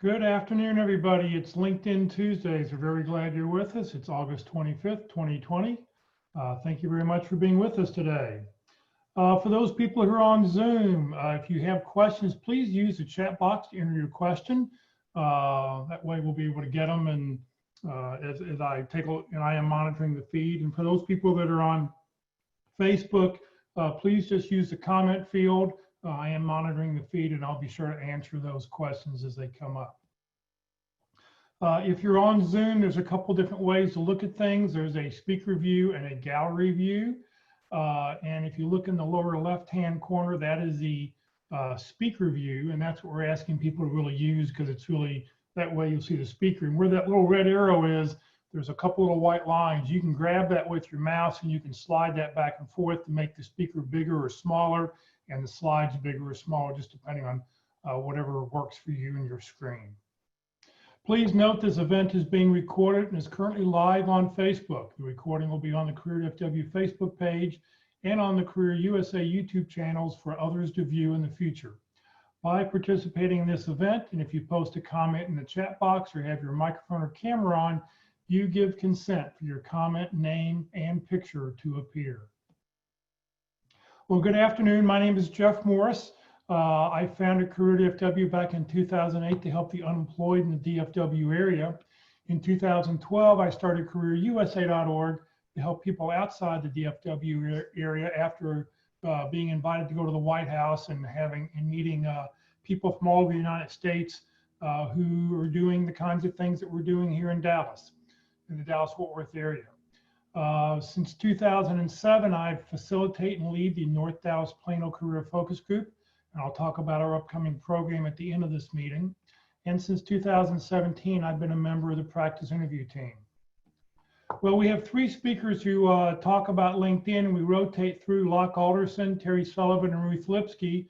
Good afternoon, everybody. It's LinkedIn Tuesdays. We're very glad you're with us. It's August 25th, 2020. Thank you very much for being with us today. For those people who are on Zoom, if you have questions, please use the chat box to enter your question. That way we'll be able to get them, and as I take a look, and I am monitoring the feed. And for those people that are on Facebook, please just use the comment field. I am monitoring the feed, and I'll be sure to answer those questions as they come up. If you're on Zoom, there's a couple different ways to look at things. There's a speaker view and a gallery view. And if you look in the lower left-hand corner, that is the speaker view, and that's what we're asking people to really use, because it's really, that way you'll see the speaker. And where that little red arrow is, there's a couple little white lines. You can grab that with your mouse, and you can slide that back and forth to make the speaker bigger or smaller, and the slides bigger or smaller, just depending on whatever works for you and your screen. Please note this event is being recorded and is currently live on Facebook. The recording will be on the CareerDFW Facebook page and on the Career USA YouTube channels for others to view in the future. By participating in this event, and if you post a comment in the chat box or have your microphone or camera on, you give consent for your comment, name, and picture to appear. Well, good afternoon. My name is Jeff Morris. I founded CareerDFW back in 2008 to help the unemployed in the DFW area. In 2012, I started CareerUSA.org to help people outside the DFW area after being invited to go to the White House and meeting people from all over the United States who are doing the kinds of things that we're doing here in Dallas, in the Dallas-Fort Worth area. Since 2007, I facilitate and lead the North Dallas Plano Career Focus Group, and I'll talk about our upcoming program at the end of this meeting. And since 2017, I've been a member of the practice interview team. Well, we have three speakers who talk about LinkedIn, and we rotate through Locke Alderson, Terry Sullivan, and Ruth Lipsky.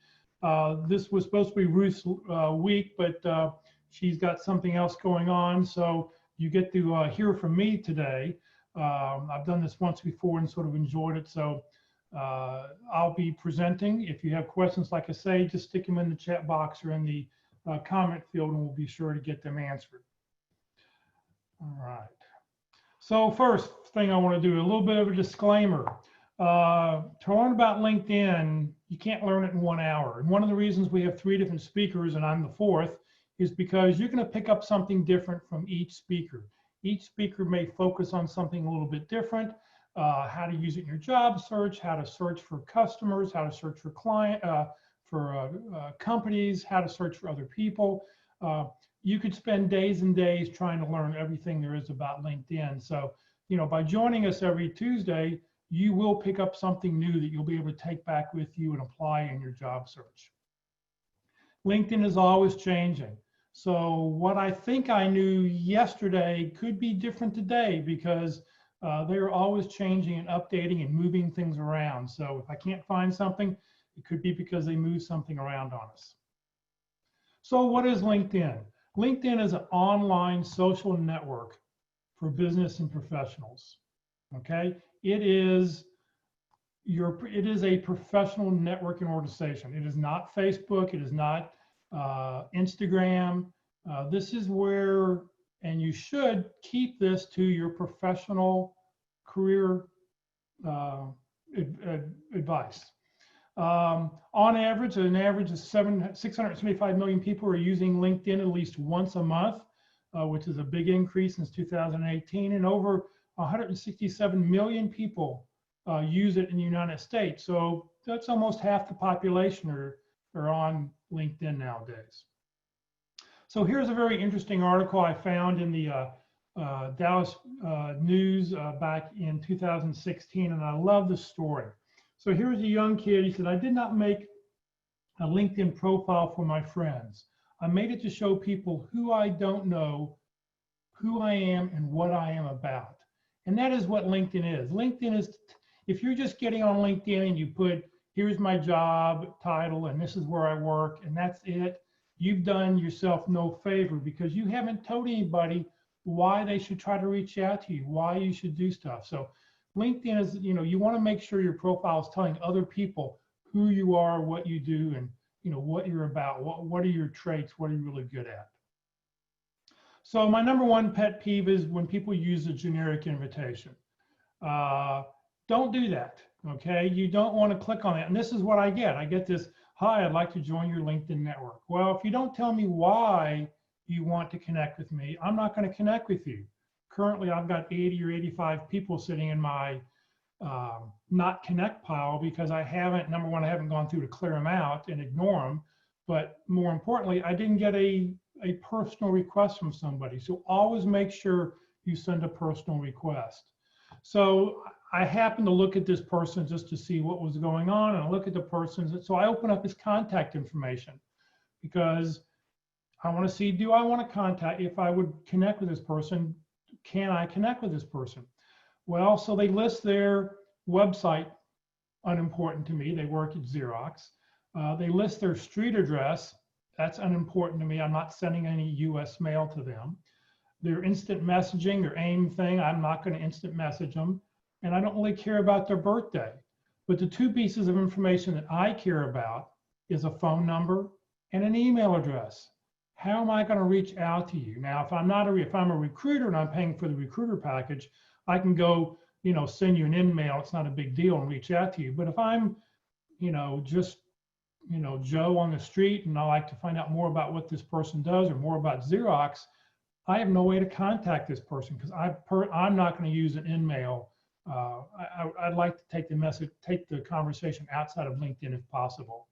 This was supposed to be Ruth's week, but she's got something else going on, so you get to hear from me today. I've done this once before and sort of enjoyed it, so I'll be presenting. If you have questions, like I say, just stick them in the chat box or in the comment field, and we'll be sure to get them answered. All right. So first thing I want to do, a little bit of a disclaimer. To learn about LinkedIn, you can't learn it in 1 hour. And one of the reasons we have three different speakers, and I'm the fourth, is because you're going to pick up something different from each speaker. Each speaker may focus on something a little bit different. How to use it in your job search, how to search for customers, how to search for companies, how to search for other people. You could spend days and days trying to learn everything there is about LinkedIn. So, by joining us every Tuesday, you will pick up something new that you'll be able to take back with you and apply in your job search. LinkedIn is always changing. So what I think I knew yesterday could be different today, because they're always changing and updating and moving things around. So if I can't find something, it could be because they moved something around on us. So what is LinkedIn? LinkedIn is an online social network for business and professionals. Okay, it is a professional networking organization. It is not Facebook. It is not Instagram. This is where, and you should keep this to your professional career advice. On average, an average of 675 million people are using LinkedIn at least once a month, which is a big increase since 2018, and over 167 million people use it in the United States. So that's almost half the population are on LinkedIn nowadays. So here's a very interesting article I found in the Dallas News back in 2016, and I love the story. So here's a young kid. He said, "I did not make a LinkedIn profile for my friends. I made it to show people who I don't know, who I am, and what I am about." And that is what LinkedIn is. LinkedIn is, if you're just getting on LinkedIn and you put, here's my job title, and this is where I work, and that's it, you've done yourself no favor, because you haven't told anybody why they should try to reach out to you, why you should do stuff. So LinkedIn is, you want to make sure your profile is telling other people who you are, what you do, and what you're about, what are your traits, what are you really good at. So my number one pet peeve is when people use a generic invitation. Don't do that, okay? You don't want to click on it. And this is what I get. I get this, hi, I'd like to join your LinkedIn network. Well, if you don't tell me why you want to connect with me, I'm not going to connect with you. Currently, I've got 80 or 85 people sitting in my not connect pile because I haven't, number one, I haven't gone through to clear them out and ignore them. But more importantly, I didn't get a personal request from somebody. So always make sure you send a personal request. So I happened to look at this person just to see what was going on, and I look at the person. So I open up his contact information because I want to see, do I want to contact, if I would connect with this person, can I connect with this person? Well, so they list their website, unimportant to me. They work at Xerox. They list their street address. That's unimportant to me. I'm not sending any US mail to them. Their instant messaging, their AIM thing, I'm not going to instant message them. And I don't really care about their birthday. But the two pieces of information that I care about is a phone number and an email address. How am I going to reach out to you? Now, if I'm a recruiter and I'm paying for the recruiter package, I can go, send you an email. It's not a big deal and reach out to you. But if I'm, just, Joe on the street and I like to find out more about what this person does or more about Xerox, I have no way to contact this person because I'm not going to use an email. I'd like to take the conversation outside of LinkedIn if possible.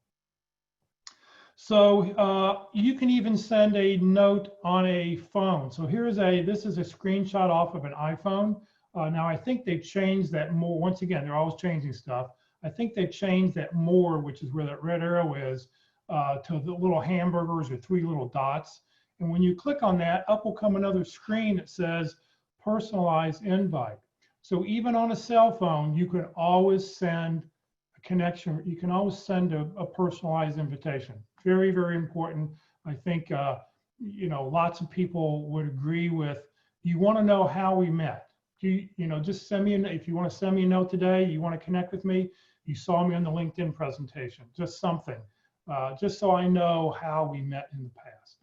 So you can even send a note on a phone. So this is a screenshot off of an iPhone. Now I think they've changed that more. Once again, they're always changing stuff. I think they've changed that more, which is where that red arrow is, to the little hamburgers or 3 little dots. And when you click on that, up will come another screen that says personalized invite. So even on a cell phone, you can always send a connection. You can always send a personalized invitation. Very, very important. I think, lots of people would agree with, you want to know how we met. Just send me if you want to send me a note today, you want to connect with me, you saw me on the LinkedIn presentation, just something, just so I know how we met in the past.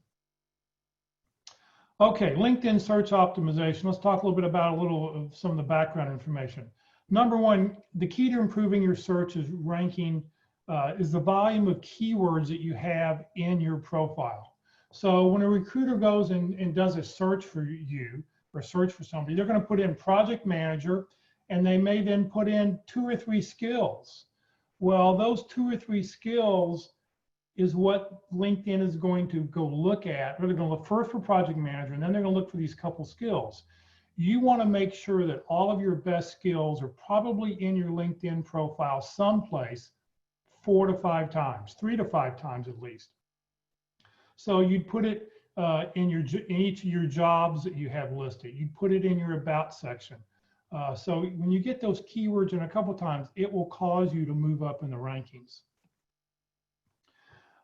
Okay, LinkedIn search optimization. Let's talk a little bit about some of the background information. Number one, the key to improving your search is ranking, is the volume of keywords that you have in your profile. So when a recruiter goes and does a search for you or search for somebody, they're going to put in project manager, and they may then put in 2 or 3 skills. Well, those 2 or 3 skills is what LinkedIn is going to go look at. They're going to look first for project manager, and then they're going to look for these couple skills. You want to make sure that all of your best skills are probably in your LinkedIn profile someplace 4 to 5 times, 3 to 5 times at least. So you'd put it in each of your jobs that you have listed. You put it in your about section. So when you get those keywords in a couple times, it will cause you to move up in the rankings.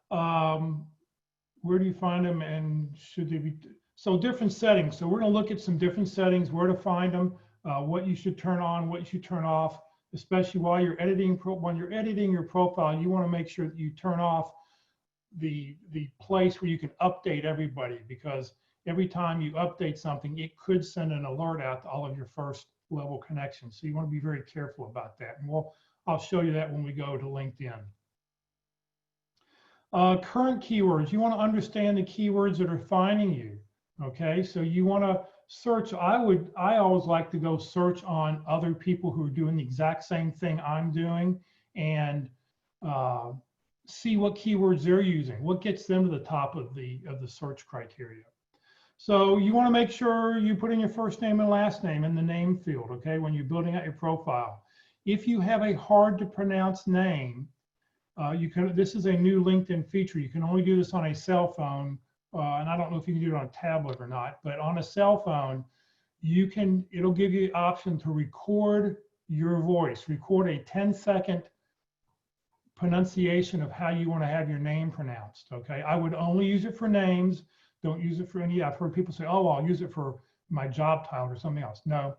Where do you find them, and should they be? So different settings. So we're going to look at some different settings, where to find them, what you should turn on, what you should turn off, especially while you're editing. When you're editing your profile, you want to make sure that you turn off the place where you can update everybody, because every time you update something, it could send an alert out to all of your first level connections. So you want to be very careful about that. And I'll show you that when we go to LinkedIn. Current keywords, you want to understand the keywords that are finding you. Okay, so you want to search. I always like to go search on other people who are doing the exact same thing I'm doing, and see what keywords they're using, what gets them to the top of the search criteria. So you want to make sure you put in your first name and last name in the name field, okay, when you're building out your profile. If you have a hard to pronounce name, this is a new LinkedIn feature. You can only do this on a cell phone, and I don't know if you can do it on a tablet or not, but on a cell phone, it'll give you the option to record your voice, record a 10-second pronunciation of how you want to have your name pronounced, okay? I would only use it for names. Don't use it for any. I've heard people say, oh, well, I'll use it for my job title or something else. No,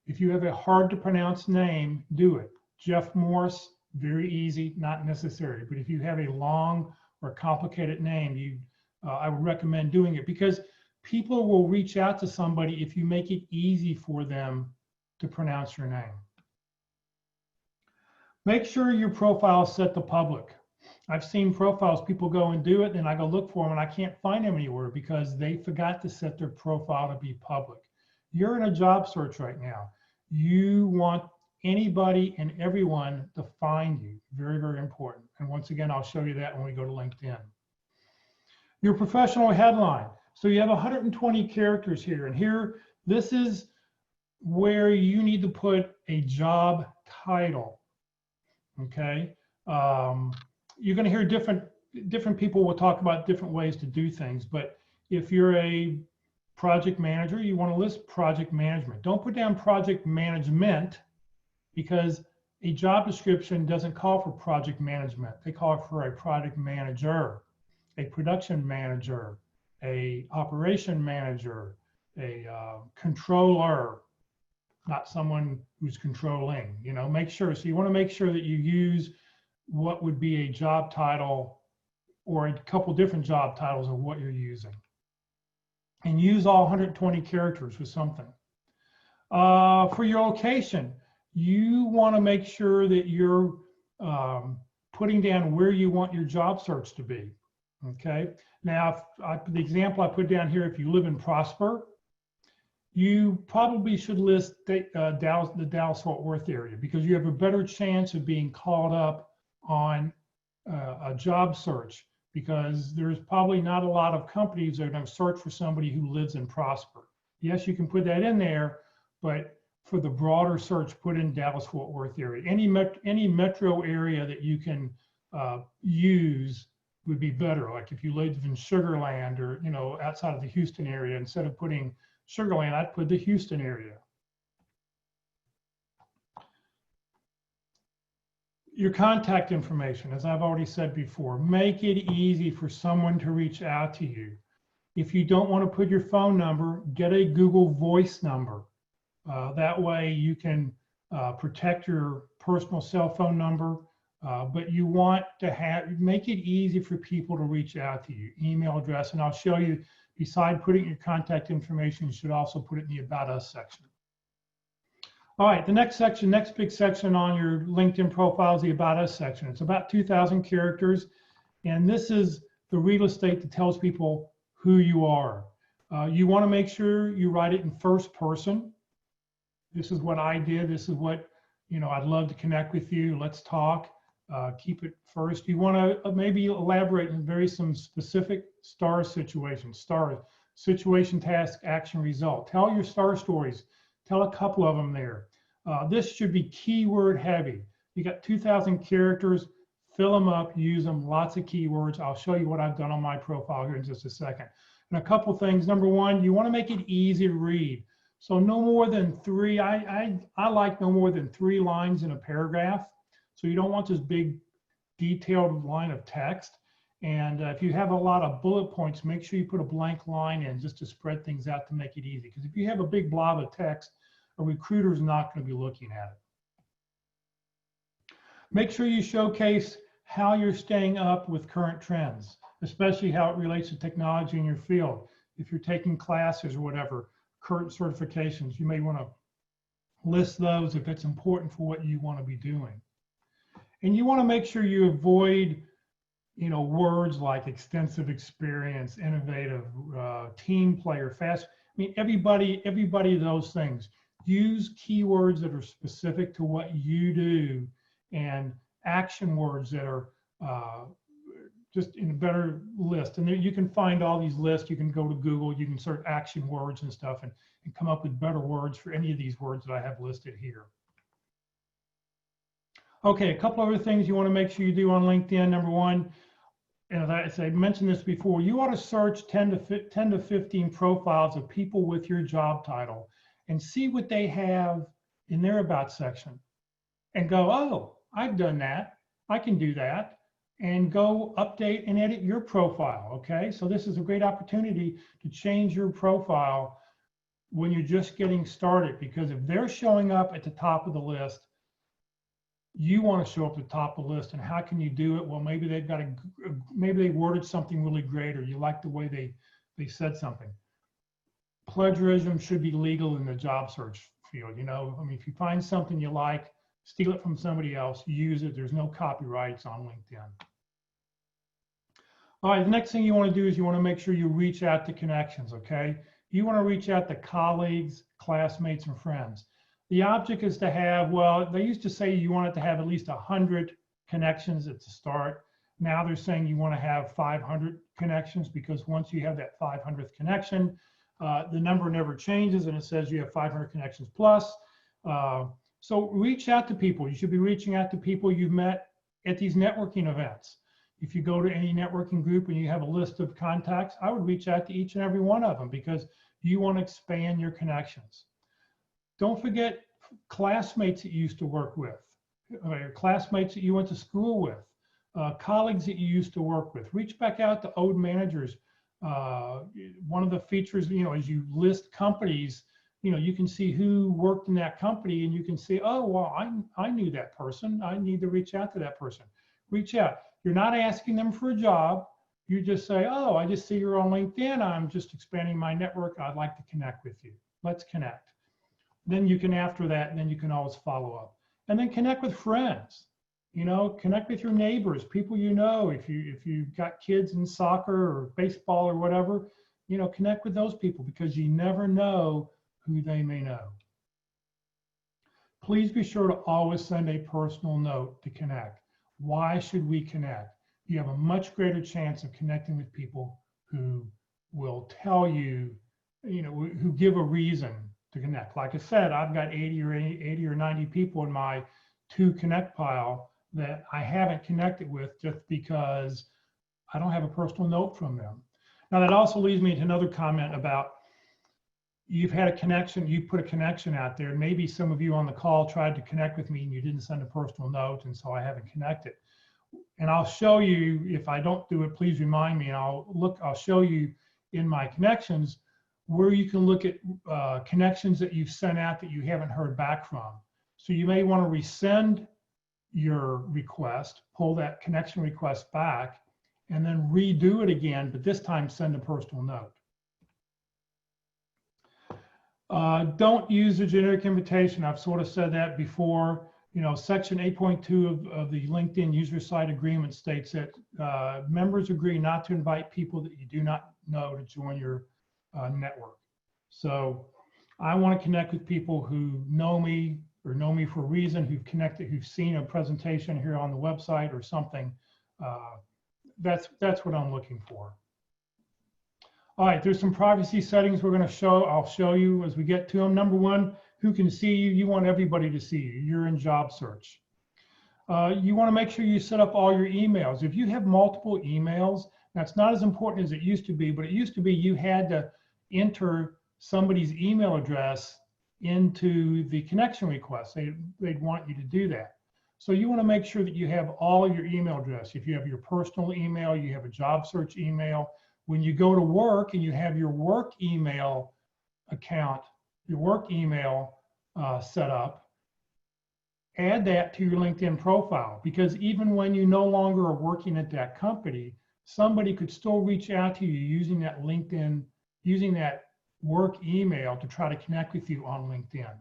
if you have a hard to pronounce name, do it. Jeff Morris, very easy, not necessary. But if you have a long or complicated name, I would recommend doing it, because People will reach out to somebody if you make it easy for them to pronounce your name. Make sure your profile is set to public. I've seen profiles, people go and do it, and I go look for them, and I can't find them anywhere because they forgot to set their profile to be public. You're in a job search right now. You want anybody and everyone to find you. Very, very important. And once again, I'll show you that when we go to LinkedIn. Your professional headline. So you have 120 characters here, and here, this is where you need to put a job title. Okay. You're going to hear different people will talk about different ways to do things, but if you're a project manager, you want to list project management. Don't put down project management, because a job description doesn't call for project management. They call for a project manager, a production manager, a operation manager, a controller, not someone who's controlling. You know, make sure. So you want to make sure that you use what would be a job title or a couple different job titles of what you're using. And use all 120 characters with something. For your location, you want to make sure that you're putting down where you want your job search to be. Okay. Now, the example I put down here, if you live in Prosper, you probably should list the Dallas-Fort Worth area, because you have a better chance of being called up on a job search, because there's probably not a lot of companies that are going to search for somebody who lives in Prosper. Yes, you can put that in there, but for the broader search, put in Dallas-Fort Worth area. Any metro area that you can use would be better. Like if you lived in Sugar Land, or outside of the Houston area, instead of putting Sugar Land, I'd put the Houston area. Your contact information, as I've already said before, make it easy for someone to reach out to you. If you don't want to put your phone number, get a Google Voice number. That way you can protect your personal cell phone number, but you want to make it easy for people to reach out to you. Email address, and I'll show you, beside putting your contact information, you should also put it in the About Us section. All right, the next big section on your LinkedIn profile is the About Us section. It's about 2,000 characters, and this is the real estate that tells people who you are. You want to make sure you write it in first person. This is what I did. This is what, I'd love to connect with you. Let's talk. Keep it first. You want to maybe elaborate in some specific STAR situations. STAR, situation, task, action, result. Tell your STAR stories. Tell a couple of them there. This should be keyword heavy. You got 2,000 characters, fill them up, use them, lots of keywords. I'll show you what I've done on my profile here in just a second. And a couple things. Number one, you want to make it easy to read. So no more than 3, I like no more than 3 lines in a paragraph. So you don't want this big detailed line of text. And if you have a lot of bullet points, make sure you put a blank line in just to spread things out to make it easy. Because if you have a big blob of text, a recruiter's not going to be looking at it. Make sure you showcase how you're staying up with current trends, especially how it relates to technology in your field. If you're taking classes or whatever, current certifications, you may want to list those if it's important for what you want to be doing. And you want to make sure you avoid words like extensive experience, innovative, team player, fast. I mean, everybody those things. Use keywords that are specific to what you do, and action words that are just in a better list. And there, you can find all these lists. You can go to Google, you can search action words and stuff, and come up with better words for any of these words that I have listed here. Okay, a couple other things you want to make sure you do on LinkedIn. Number one, and as I mentioned this before, you ought to search 10 to 15 profiles of people with your job title and see what they have in their About section, and go, oh, I've done that. I can do that. And go update and edit your profile, okay? So this is a great opportunity to change your profile when you're just getting started, because if they're showing up at the top of the list, you want to show up at the top of the list. And how can you do it? Well, maybe maybe they worded something really great, or you like the way they said something. plagiarism should be legal in the job search field. You know, I mean, if you find something you like, steal it from somebody else, use it. There's no copyrights on LinkedIn. All right, the next thing you want to do is you want to make sure you reach out to connections, okay? You want to reach out to colleagues, classmates, and friends. The object is to have, well, they used to say you wanted to have at least 100 connections at the start. Now they're saying you want to have 500 connections, because once you have that 500th connection, the number never changes, and it says you have 500 connections plus. So reach out to people. You should be reaching out to people you've met at these networking events. If you go to any networking group and you have a list of contacts, I would reach out to each and every one of them, because you want to expand your connections. Don't forget classmates that you used to work with, or classmates that you went to school with, colleagues that you used to work with. Reach back out to old managers. One of the features, you know, as you list companies, you know, you can see who worked in that company, and you can see, oh, well, I knew that person. I need to reach out to that person. Reach out. You're not asking them for a job. You just say, oh, I just see you're on LinkedIn. I'm just expanding my network. I'd like to connect with you. Let's connect. Then you can, after that, then you can always follow up. And then connect with friends. You know, connect with your neighbors, people you know. If you've got kids in soccer or baseball or whatever, you know, connect with those people, because you never know who they may know. Please be sure to always send a personal note to connect. Why should we connect? You have a much greater chance of connecting with people who will tell you, you know, who give a reason to connect. Like I said, I've got 80 or 90 people in my to connect pile that I haven't connected with just because I don't have a personal note from them. Now that also leads me to another comment about, you've had a connection, you put a connection out there. Maybe some of you on the call tried to connect with me and you didn't send a personal note, and so I haven't connected. And I'll show you, if I don't do it, please remind me, and I'll show you in my connections where you can look at connections that you've sent out that you haven't heard back from. So you may want to resend your request, pull that connection request back, and then redo it again, but this time send a personal note. Don't use a generic invitation. I've sort of said that before. You know, section 8.2 of the LinkedIn user site agreement states that members agree not to invite people that you do not know to join your network. So I want to connect with people who know me, or know me for a reason, who've connected, who've seen a presentation here on the website or something. That's what I'm looking for. All right, there's some privacy settings we're going to show. I'll show you as we get to them. Number one, who can see you? You want everybody to see you. You're in job search. You want to make sure you set up all your emails. If you have multiple emails, that's not as important as it used to be, but it used to be you had to enter somebody's email address into the connection request. They'd want you to do that. So you want to make sure that you have all of your email address. If you have your personal email, you have a job search email. When you go to work and you have your work email account, your work email set up, add that to your LinkedIn profile, because even when you no longer are working at that company, somebody could still reach out to you using that LinkedIn, using that work email to try to connect with you on LinkedIn.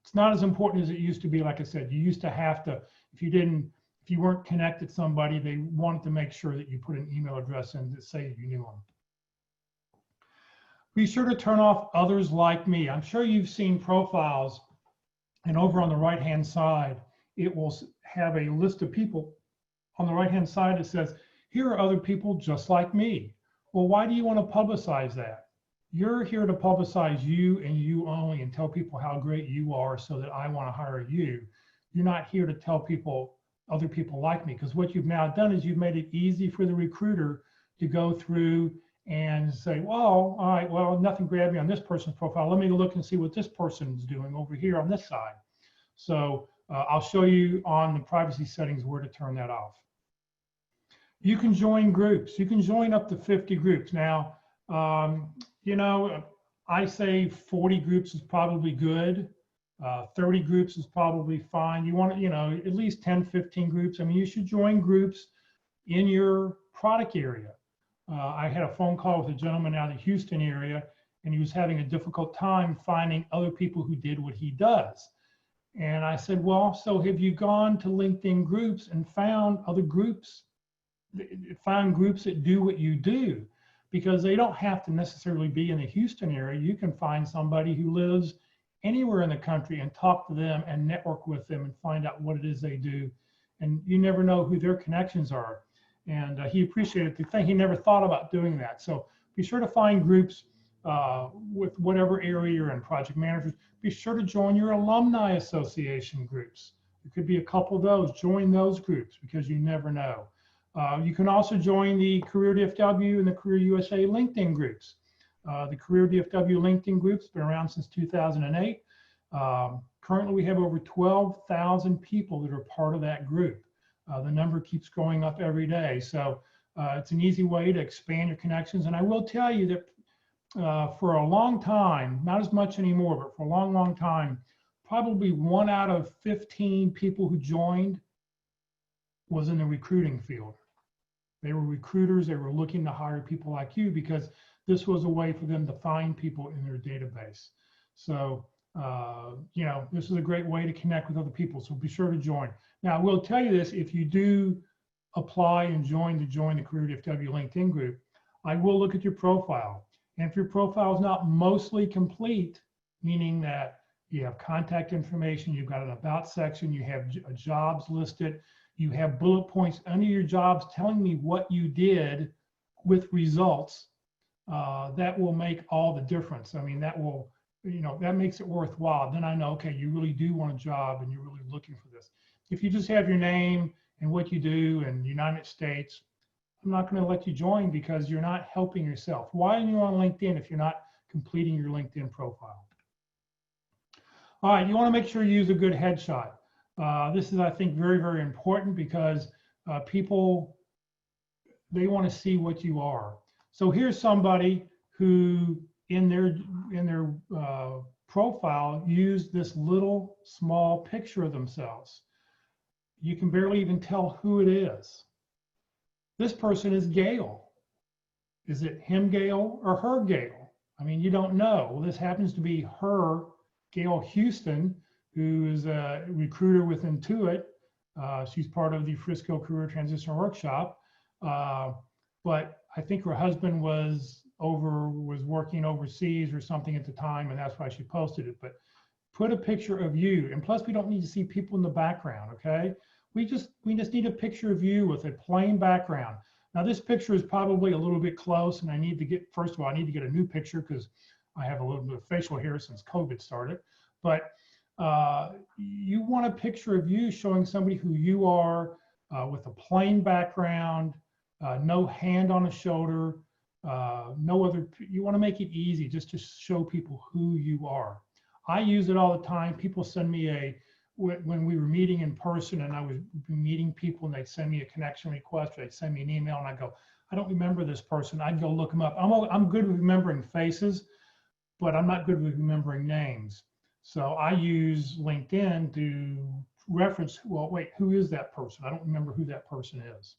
It's not as important as it used to be. Like I said, you used to have to, if you weren't connected to somebody, they wanted to make sure that you put an email address in to say you knew them. Be sure to turn off others like me. I'm sure you've seen profiles, and over on the right-hand side, it will have a list of people. On the right-hand side, it says, here are other people just like me. Well, why do you want to publicize that? You're here to publicize you and you only, and tell people how great you are so that I want to hire you. You're not here to tell people, other people like me, because what you've now done is you've made it easy for the recruiter to go through and say, well, all right, well, nothing grabbed me on this person's profile. Let me look and see what this person's doing over here on this side. So I'll show you on the privacy settings where to turn that off. You can join groups. You can join up to 50 groups. Now, you know, I say 40 groups is probably good. 30 groups is probably fine. You want, you know, at least 10, 15 groups. I mean, you should join groups in your product area. I had a phone call with a gentleman out of the Houston area, and he was having a difficult time finding other people who did what he does. And I said, well, so have you gone to LinkedIn groups and found other groups, find groups that do what you do? Because they don't have to necessarily be in the Houston area. You can find somebody who lives anywhere in the country and talk to them and network with them and find out what it is they do. And you never know who their connections are. And he appreciated the thing. He never thought about doing that. So be sure to find groups with whatever area you're in, project managers. Be sure to join your alumni association groups. There could be a couple of those. Join those groups because you never know. You can also join the CareerDFW and the Career USA LinkedIn groups. The CareerDFW LinkedIn group's been around since 2008. Currently, we have over 12,000 people that are part of that group. The number keeps going up every day. So it's an easy way to expand your connections. And I will tell you that for a long time, not as much anymore, but for a long, long time, probably 1 out of 15 people who joined was in the recruiting field. They were recruiters. They were looking to hire people like you because this was a way for them to find people in their database. So, you know, this is a great way to connect with other people. So be sure to join. Now, I will tell you this, if you do apply and join the CareerDFW LinkedIn group, I will look at your profile. And if your profile is not mostly complete, meaning that you have contact information, you've got an about section, you have jobs listed, you have bullet points under your jobs telling me what you did with results, that will make all the difference. I mean, that will, you know, that makes it worthwhile. Then I know, okay, you really do want a job and you're really looking for this. If you just have your name and what you do in the United States, I'm not going to let you join because you're not helping yourself. Why are you on LinkedIn if you're not completing your LinkedIn profile? All right, you want to make sure you use a good headshot. This is, I think, very, very important because people, they want to see what you are. So here's somebody who in their profile used this little small picture of themselves. You can barely even tell who it is. This person is Gail. Is it him, Gail, or her, Gail? I mean, you don't know. Well, this happens to be her, Gail Houston, who is a recruiter with Intuit. She's part of the Frisco Career Transition Workshop. But I think her husband was working overseas or something at the time, and that's why she posted it. But put a picture of you, and plus we don't need to see people in the background, okay? We just need a picture of you with a plain background. Now this picture is probably a little bit close, and I need to get, first of all, I need to get a new picture because I have a little bit of facial hair since COVID started. But you want a picture of you showing somebody who you are with a plain background, no hand on a shoulder, no other, you want to make it easy just to show people who you are. I use it all the time. People send me when we were meeting in person and I was meeting people and they'd send me a connection request, or they'd send me an email and I go, I don't remember this person. I'd go look them up. I'm good with remembering faces, but I'm not good with remembering names. So I use LinkedIn to reference, well, wait, who is that person? I don't remember who that person is.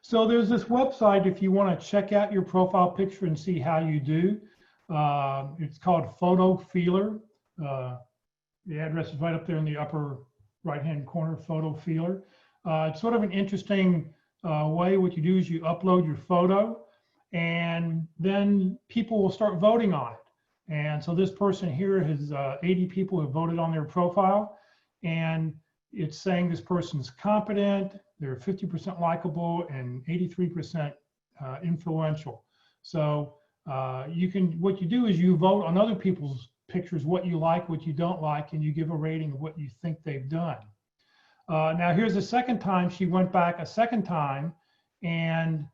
So there's this website if you want to check out your profile picture and see how you do. It's called Photo Feeler. The address is right up there in the upper right-hand corner, Photo Feeler. It's sort of an interesting way. What you do is you upload your photo, and then people will start voting on it. And so this person here has 80 people who voted on their profile, and it's saying this person's competent, they're 50% likable, and 83% influential. So what you do is you vote on other people's pictures, what you like, what you don't like, and you give a rating of what you think they've done. Now here's the second time she went back a second time and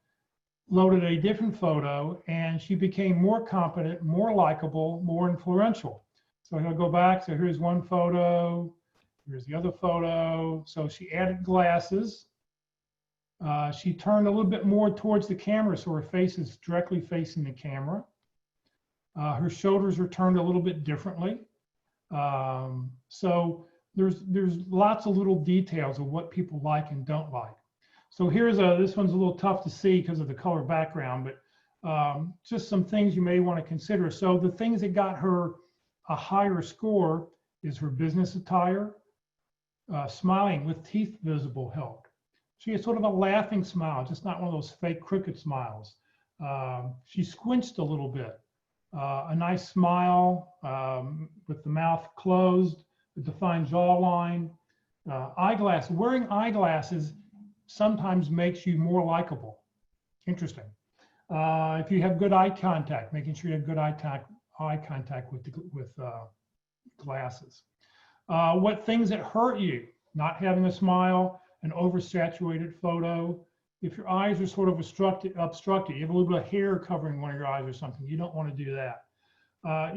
loaded a different photo, and she became more competent, more likable, more influential. So he'll go back. So here's one photo. Here's the other photo. So she added glasses. She turned a little bit more towards the camera, so her face is directly facing the camera. Her shoulders are turned a little bit differently. So there's lots of little details of what people like and don't like. So here's this one's a little tough to see because of the color background, but Just some things you may want to consider. So the things that got her a higher score is her business attire, smiling with teeth visible helped. She has sort of a laughing smile, just not one of those fake crooked smiles. She squinched a little bit. A nice smile with the mouth closed, a defined jawline. Wearing eyeglasses sometimes makes you more likable. Interesting. If you have good eye contact, making sure you have good eye contact with glasses. What things that hurt you? Not having a smile, an oversaturated photo. If your eyes are sort of obstructed, you have a little bit of hair covering one of your eyes or something, you don't want to do that.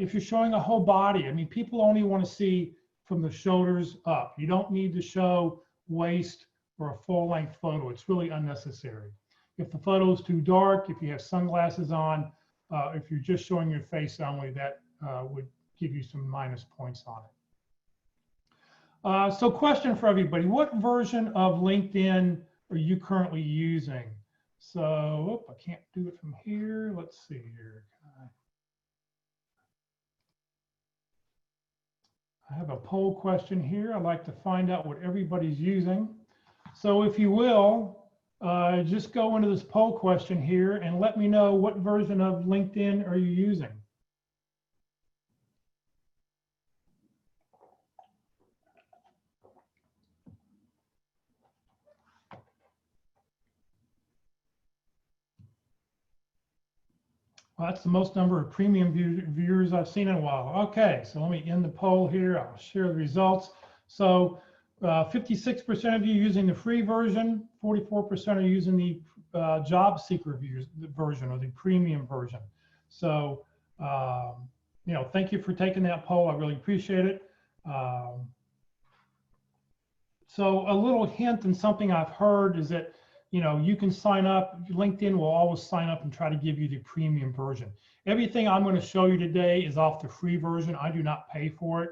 If you're showing a whole body, I mean, people only want to see from the shoulders up. You don't need to show waist or a full-length photo. It's really unnecessary. If the photo is too dark, if you have sunglasses on, if you're just showing your face only, that would give you some minus points on it. So question for everybody, what version of LinkedIn are you currently using? So, I can't do it from here. Let's see here. I have a poll question here. I'd like to find out what everybody's using. So if you will, just go into this poll question here and let me know what version of LinkedIn are you using? Well, that's the most number of premium viewers I've seen in a while. Okay, so let me end the poll here. I'll share the results. So 56% of you using the free version, 44% are using the job seeker version or the premium version. So, thank you for taking that poll. I really appreciate it. So a little hint and something I've heard is that you can sign up. LinkedIn will always sign up and try to give you the premium version. Everything I'm going to show you today is off the free version. I do not pay for it.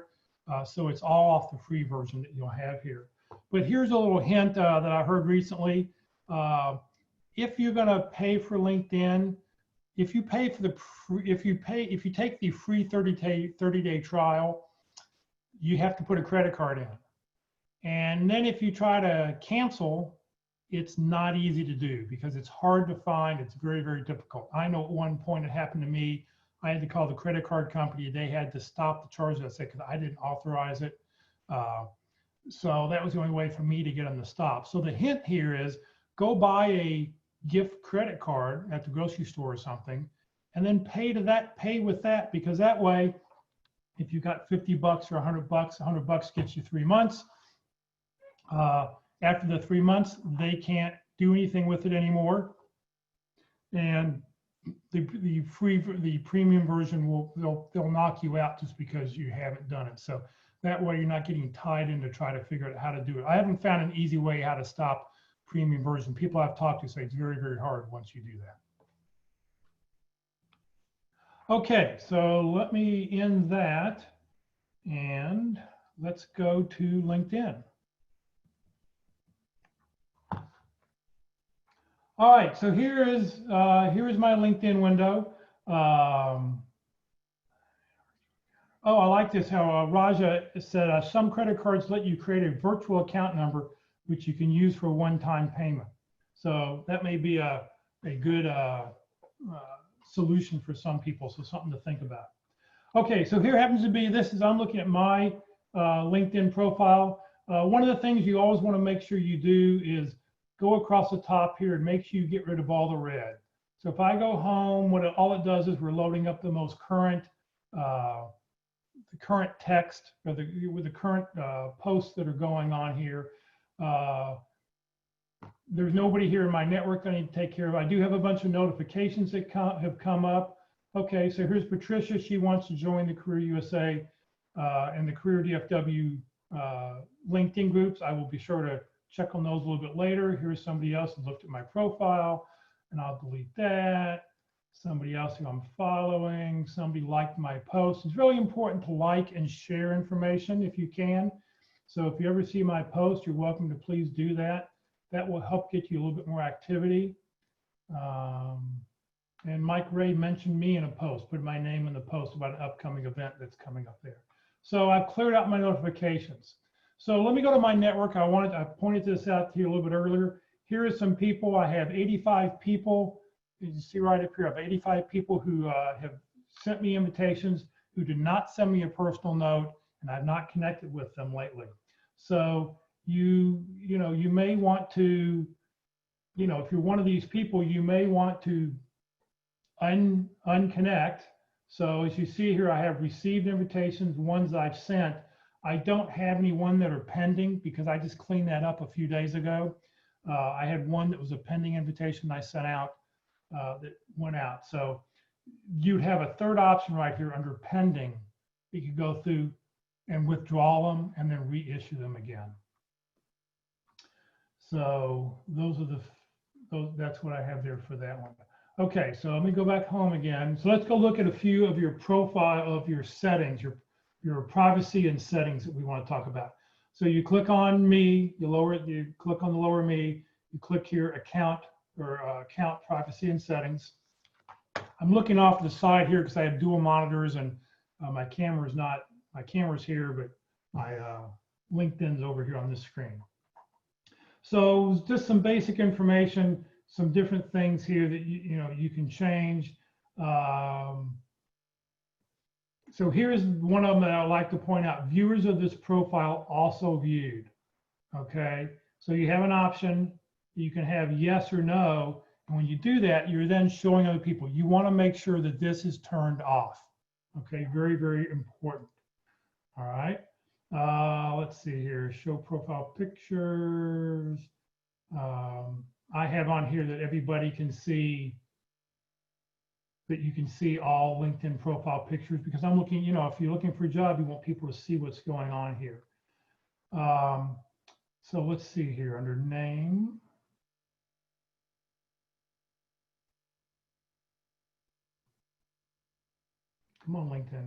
So it's all off the free version that you'll have here. But here's a little hint that I heard recently. If you're going to pay for LinkedIn, if you take the free 30-day trial, you have to put a credit card in. And then if you try to cancel, it's not easy to do because it's hard to find. It's very, very difficult. I know at one point it happened to me. I had to call the credit card company. They had to stop the charge, I said, because I didn't authorize it. So that was the only way for me to get them to stop. So the hint here is go buy a gift credit card at the grocery store or something, and then pay with that, because that way, if you got $50 or $100, $100 gets you 3 months. After the 3 months, they can't do anything with it anymore. And the premium version they'll knock you out just because you haven't done it. So that way you're not getting tied in to try to figure out how to do it. I haven't found an easy way how to stop premium version. People I've talked to say it's very, very hard once you do that. Okay, so let me end that and let's go to LinkedIn. All right, so here is my LinkedIn window. Oh, I like this, how Raja said some credit cards let you create a virtual account number which you can use for one-time payment. So that may be a good solution for some people, so something to think about. Okay, so here happens to be, I'm looking at my LinkedIn profile. One of the things you always want to make sure you do is go across the top here and make sure you get rid of all the red. So if I go home, all it does is we're loading up the most current text or the current posts that are going on here. There's nobody here in my network I need to take care of. I do have a bunch of notifications that have come up. Okay, so here's Patricia. She wants to join the Career USA and the CareerDFW LinkedIn groups. I will be sure to check on those a little bit later. Here's somebody else who looked at my profile, and I'll delete that. Somebody else who I'm following, somebody liked my post. It's really important to like and share information if you can. So if you ever see my post, you're welcome to please do that. That will help get you a little bit more activity. And Mike Ray mentioned me in a post, put my name in the post about an upcoming event that's coming up there. So I've cleared out my notifications. So let me go to my network. I pointed this out to you a little bit earlier. Here are some people. I have 85 people. You can see right up here, I have 85 people who have sent me invitations, who did not send me a personal note, and I've not connected with them lately. So you may want to, if you're one of these people, you may want to unconnect. So as you see here, I have received invitations, ones I've sent. I don't have any one that are pending because I just cleaned that up a few days ago. I had one that was a pending invitation I sent out that went out. So you'd have a third option right here under pending. You could go through and withdraw them and then reissue them again. So that's what I have there for that one. Okay, so let me go back home again. So let's go look at a few of your profile of your settings, your privacy and settings that we want to talk about. So you click on me, you click on the lower me, you click here account or account privacy and settings. I'm looking off to the side here because I have dual monitors and my camera's here, but my LinkedIn's over here on this screen. So just some basic information, some different things here that you can change. So here's one of them that I like to point out. Viewers of this profile also viewed. Okay, so you have an option. You can have yes or no. And when you do that, you're then showing other people. You want to make sure that this is turned off. Okay, very, very important. All right. Let's see here. Show profile pictures. I have on here that everybody can see, that you can see all LinkedIn profile pictures because I'm looking, if you're looking for a job, you want people to see what's going on here. So let's see here under name. Come on, LinkedIn.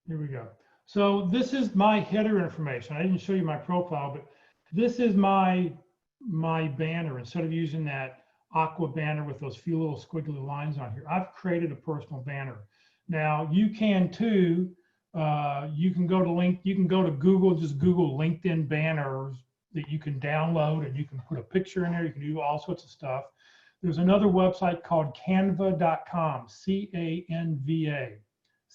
Here we go. So this is my header information. I didn't show you my profile, but this is my banner. Instead of using that aqua banner with those few little squiggly lines on here, I've created a personal banner. Now you can too. You can go to Google, just Google LinkedIn banners that you can download, and you can put a picture in there. You can do all sorts of stuff. There's another website called canva.com,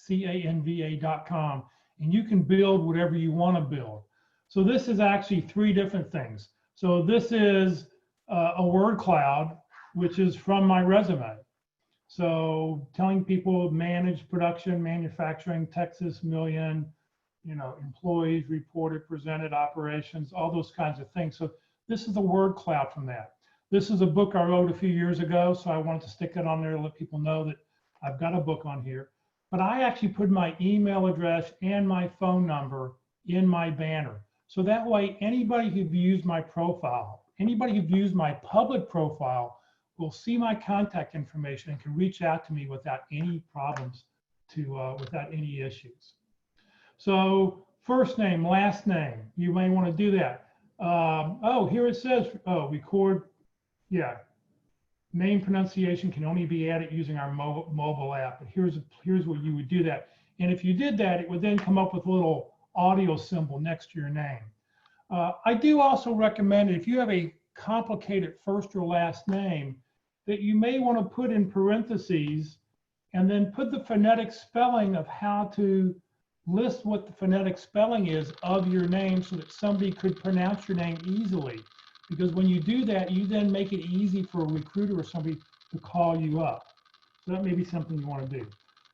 canva.com, and you can build whatever you want to build. So this is actually three different things. So this is a word cloud, which is from my resume. So telling people manage production, manufacturing, Texas million, employees, reported, presented, operations, all those kinds of things. So this is a word cloud from that. This is a book I wrote a few years ago, so I wanted to stick it on there to let people know that I've got a book on here. But I actually put my email address and my phone number in my banner. So that way, anybody who views my profile, anybody who views my public profile will see my contact information and can reach out to me without any problems, without any issues. So first name, last name, you may want to do that. Here it says, record. Yeah, name pronunciation can only be added using our mobile app. But here's where you would do that. And if you did that, it would then come up with a little audio symbol next to your name. I do also recommend, if you have a complicated first or last name, that you may want to put in parentheses and then put the phonetic spelling of how to list what the phonetic spelling is of your name so that somebody could pronounce your name easily. Because when you do that, you then make it easy for a recruiter or somebody to call you up. So that may be something you want to do.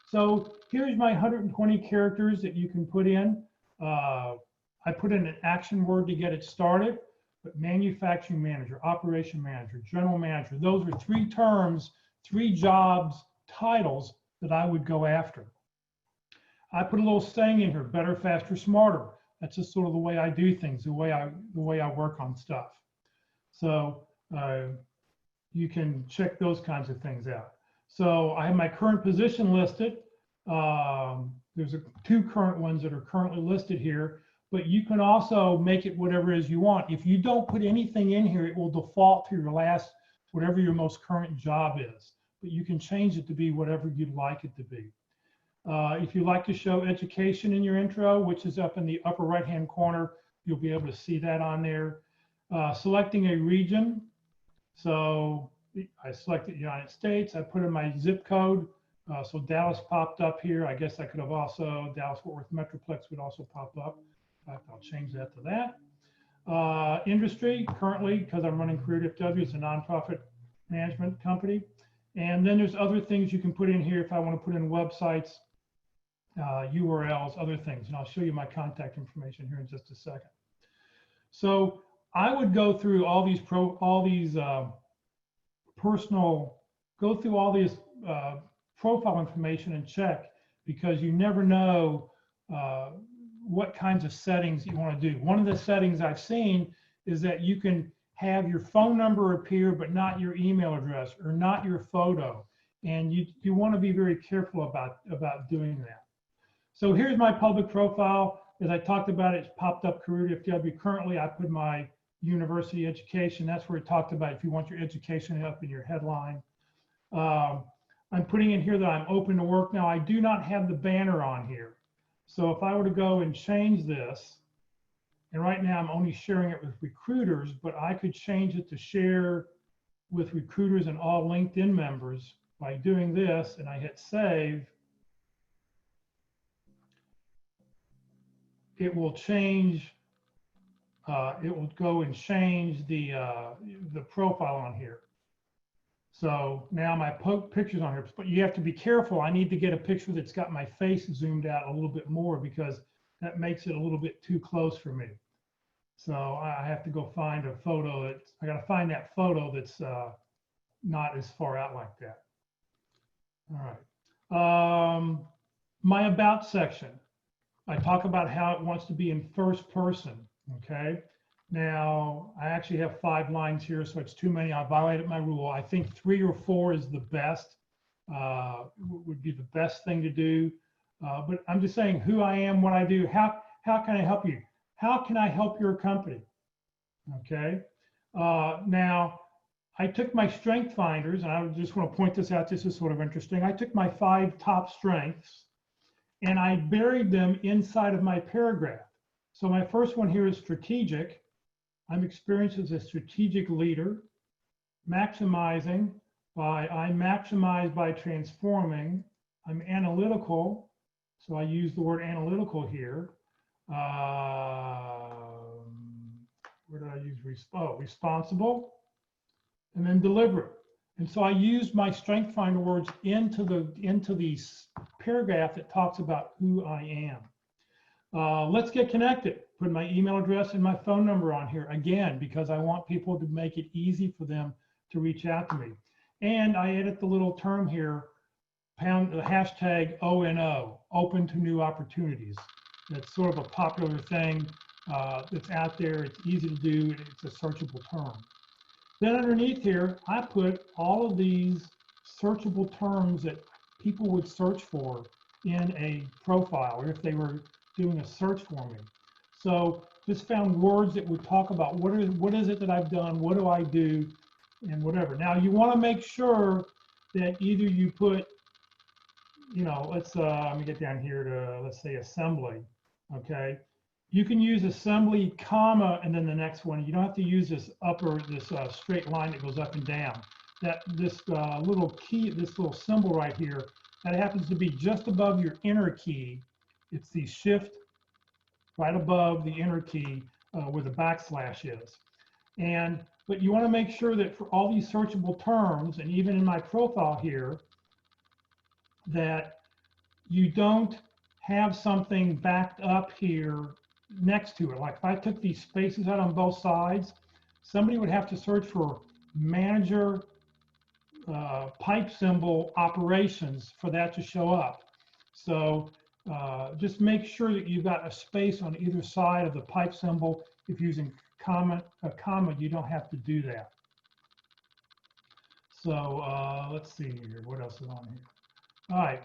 So here's my 120 characters that you can put in. I put in an action word to get it started, but manufacturing manager, operation manager, general manager, those are three terms, three jobs, titles that I would go after. I put a little saying in here, better, faster, smarter. That's just sort of the way I do things, the way I work on stuff. So you can check those kinds of things out. So I have my current position listed. There's two current ones that are currently listed here, but you can also make it whatever it is you want. If you don't put anything in here, it will default to your last, whatever your most current job is. but you can change it to be whatever you'd like it to be. If you like to show education in your intro, which is up in the upper right-hand corner, you'll be able to see that on there. Selecting a region. So I selected United States. I put in my zip code. So Dallas popped up here. I guess I could have also, Dallas-Fort Worth Metroplex would also pop up. In fact, I'll change that to that. Industry, currently, because I'm running CareerDFW, it's a nonprofit management company. And then there's other things you can put in here if I want to put in websites, URLs, other things. And I'll show you my contact information here in just a second. So I would go through all these profile information and check, because you never know what kinds of settings you want to do. One of the settings I've seen is that you can have your phone number appear, but not your email address or not your photo. And you want to be very careful about doing that. So here's my public profile. As I talked about, it's popped up CareerDFW. Currently, I put my university education. That's where it talked about if you want your education up in your headline. I'm putting in here that I'm open to work. Now, I do not have the banner on here. So if I were to go and change this, and right now I'm only sharing it with recruiters, but I could change it to share with recruiters and all LinkedIn members by doing this, and I hit save. It will change, it will go and change the profile on here. So now my picture's on here, but you have to be careful. I need to get a picture that's got my face zoomed out a little bit more, because that makes it a little bit too close for me. So I have to go find a photo I got to find that photo that's not as far out like that. All right. My about section. I talk about how it wants to be in first person, okay? Now, I actually have 5 lines here, so it's too many. I violated my rule. I think 3 or 4 is the best, would be the best thing to do. But I'm just saying who I am, what I do, how can I help you? How can I help your company? Okay. Now, I took my strength finders, and I just want to point this out. This is sort of interesting. I took my 5 top strengths and I buried them inside of my paragraph. So my first one here is strategic. I'm experienced as a strategic leader. Maximizing, I maximize by transforming. I'm analytical, so I use the word analytical here. Where did I use responsible? And then deliberate. And so I used my strength finder words into the paragraph that talks about who I am. Let's get connected. Put my email address and my phone number on here again, because I want people to make it easy for them to reach out to me. And I added the little term here, the hashtag ONO, open to new opportunities. That's sort of a popular thing that's out there. It's easy to do. It's a searchable term. Then underneath here, I put all of these searchable terms that people would search for in a profile, or if they were doing a search for me. So just found words that would talk about what is it that I've done, what do I do, and whatever. Now you want to make sure that either you put, let me get down here to, let's say, assembly, okay? You can use assembly, comma, and then the next one. You don't have to use this straight line that goes up and down. This little symbol right here, that happens to be just above your enter key. It's the shift right above the enter key where the backslash is. But you want to make sure that for all these searchable terms, and even in my profile here, that you don't have something backed up here next to it. Like if I took these spaces out on both sides, somebody would have to search for manager pipe symbol operations for that to show up. So just make sure that you've got a space on either side of the pipe symbol. If using a comma, you don't have to do that. So let's see here, what else is on here? All right,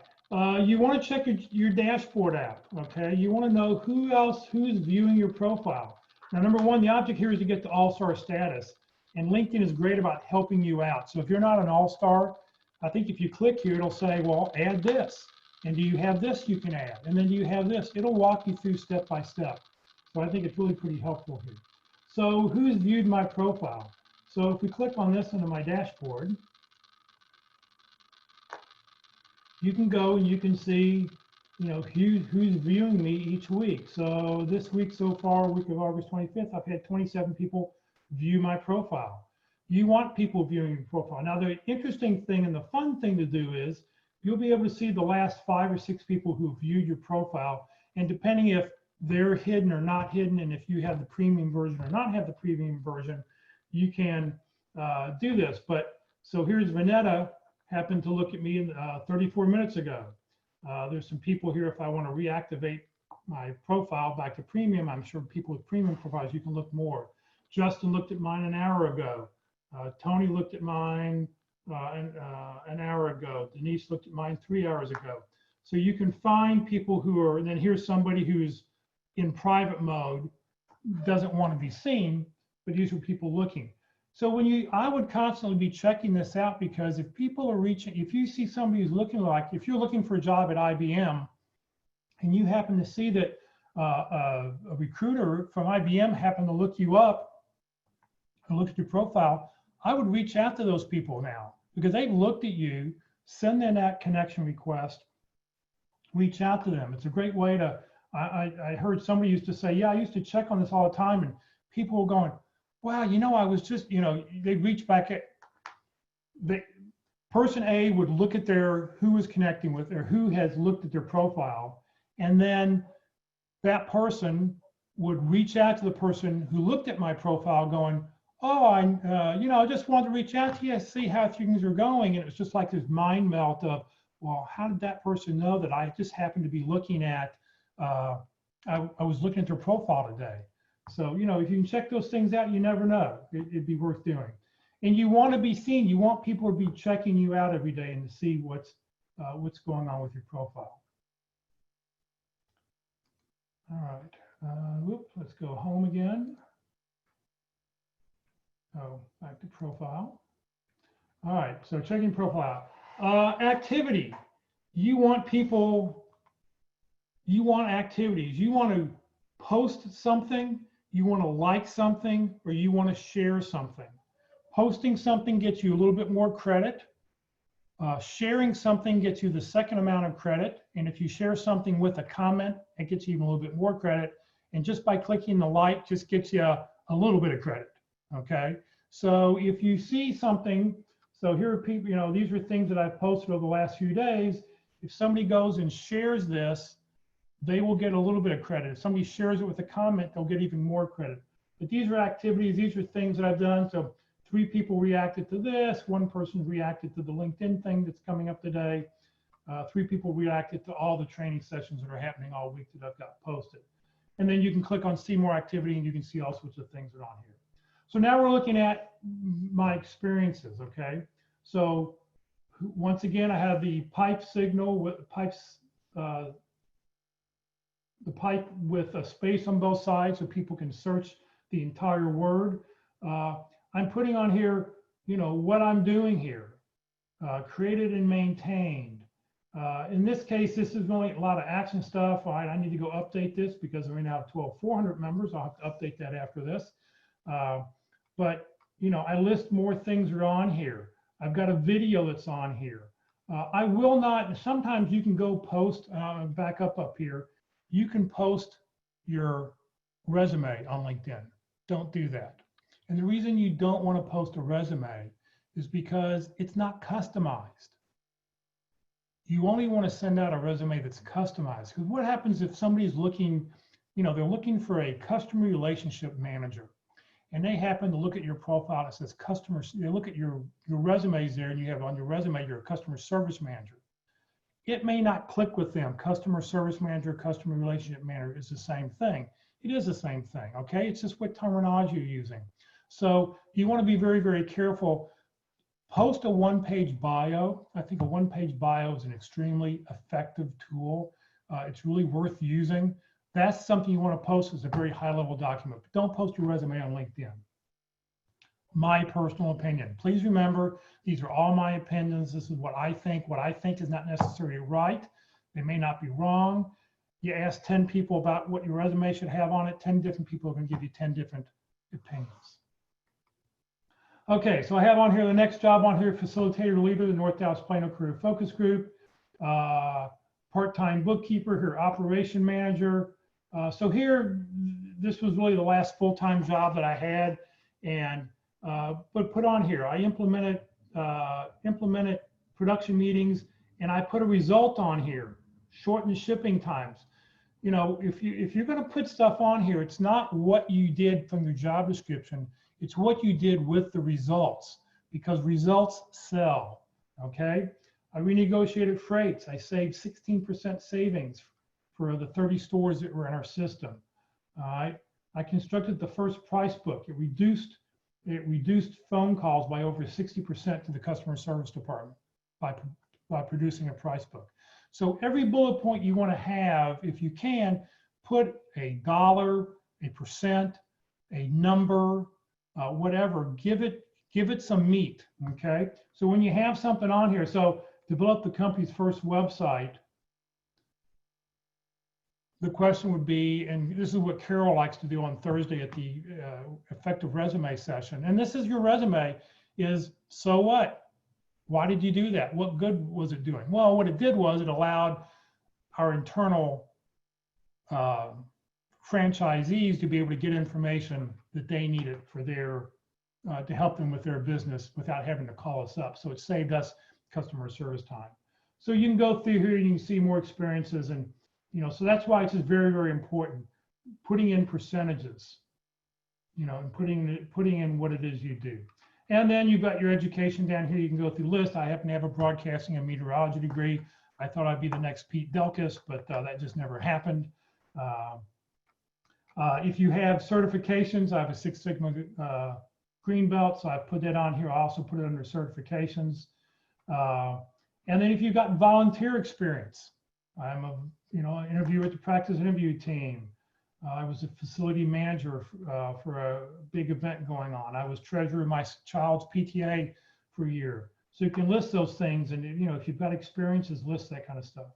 you want to check your dashboard out, okay? You want to know who's viewing your profile. Now, number one, the object here is to get to all-star status, and LinkedIn is great about helping you out. So if you're not an all-star, I think if you click here, it'll say, well, add this. And do you have this you can add? And then do you have this? It'll walk you through step by step. So I think it's really pretty helpful here. So who's viewed my profile? So if we click on this into my dashboard, you can go and you can see, you know, who's viewing me each week. So this week so far, week of August 25th, I've had 27 people view my profile. You want people viewing your profile. Now, the interesting thing and the fun thing to do is you'll be able to see the last 5 or 6 people who viewed your profile. And depending if they're hidden or not hidden, and if you have the premium version or not have the premium version, you can do this. But so here's Vanetta, happened to look at me 34 minutes ago. There's some people here, if I want to reactivate my profile back to premium, I'm sure people with premium profiles, you can look more. Justin looked at mine an hour ago. Tony looked at mine an hour ago. Denise looked at mine 3 hours ago. So you can find people who are, and then here's somebody who's in private mode, doesn't want to be seen, but these are people looking. So when I would constantly be checking this out, because if people are reaching, if you see somebody who's looking like, if you're looking for a job at IBM and you happen to see that a recruiter from IBM happened to look you up and look at your profile, I would reach out to those people now because they've looked at you, send them that connection request, reach out to them. It's a great way to, I heard somebody used to say, yeah, I used to check on this all the time, and people were going, wow, you know, I was just, you know, they'd reach back at, person A would look at who was connecting with, or who has looked at their profile, and then that person would reach out to the person who looked at my profile going, oh, you know, I just wanted to reach out to you, see how things are going. And it was just like this mind melt of, well, how did that person know that I just happened to be looking at, I was looking at their profile today. So, you know, if you can check those things out, you never know. It'd be worth doing. And you want to be seen. You want people to be checking you out every day and to see what's going on with your profile. All right. Whoops, let's go home again. Oh, back to profile. All right, so checking profile. Activity. You want people, you want activities. You want to post something, you want to like something, or you want to share something. Posting something gets you a little bit more credit. Sharing something gets you the second amount of credit. And if you share something with a comment, it gets you even a little bit more credit. And just by clicking the like just gets you a little bit of credit. Okay, so if you see something, so here are people, you know, these are things that I've posted over the last few days. If somebody goes and shares this, they will get a little bit of credit. If somebody shares it with a comment, they'll get even more credit. But these are activities, these are things that I've done. So 3 people reacted to this, 1 person reacted to the LinkedIn thing that's coming up today. 3 people reacted to all the training sessions that are happening all week that I've got posted. And then you can click on see more activity and you can see all sorts of things that are on here. So now we're looking at my experiences, okay? So once again, I have the pipe signal with pipes, the pipe with a space on both sides so people can search the entire word. I'm putting on here, you know, what I'm doing here, created and maintained. In this case, this is going a lot of action stuff. All right, I need to go update this because we now have 12,400 members. I'll have to update that after this. But, you know, I list more things are on here. I've got a video that's on here. I will not, sometimes you can go post, back up here, you can post your resume on LinkedIn. Don't do that. And the reason you don't want to post a resume is because it's not customized. You only want to send out a resume that's customized. Because what happens if somebody's looking, you know, they're looking for a customer relationship manager, and they happen to look at your profile that says customers, they look at your resumes there, and you have on your resume, you're a customer service manager. It may not click with them. Customer service manager, customer relationship manager is the same thing. It is the same thing, okay? It's just what terminology you're using. So you want to be very, very careful. Post a 1-page bio. I think a 1-page bio is an extremely effective tool. It's really worth using. That's something you want to post as a very high-level document. But don't post your resume on LinkedIn. my personal opinion. Please remember, these are all my opinions. This is what I think. What I think is not necessarily right. They may not be wrong. You ask 10 people about what your resume should have on it, 10 different people are going to give you 10 different opinions. Okay, so I have on here the next job on here, facilitator leader, the North Dallas Plano Career Focus Group, part-time bookkeeper here, operation manager. So here, this was really the last full-time job that I had, and but put on here, I implemented production meetings, and I put a result on here, shortened shipping times. You know, if you're going to put stuff on here, it's not what you did from your job description, it's what you did with the results, because results sell. Okay, I renegotiated freights. I saved 16% savings for the 30 stores that were in our system. All right, I constructed the first price book. It reduced phone calls by over 60% to the customer service department by producing a price book. So every bullet point you want to have, if you can, put a dollar, a percent, a number, whatever. Give it some meat. Okay. So when you have something on here, so develop the company's first website, the question would be, and this is what Carol likes to do on Thursday at the effective resume session. And this is your resume, is so what? Why did you do that? What good was it doing? Well, what it did was it allowed our internal franchisees to be able to get information that they needed for their, to help them with their business without having to call us up. So it saved us customer service time. So you can go through here and you can see more experiences, and you know, so that's why it's just very, very important, putting in percentages, you know, and putting in what it is you do. And then you've got your education down here. You can go through the list. I happen to have a broadcasting and meteorology degree. I thought I'd be the next Pete Delkus, but that just never happened. If you have certifications, I have a Six Sigma green belt, so I put that on here. I also put it under certifications. And then if you've got volunteer experience, I'm a an interviewer at the practice interview team. I was a facility manager for a big event going on. I was treasurer of my child's PTA for a year. So you can list those things, and if you've got experiences, list that kind of stuff.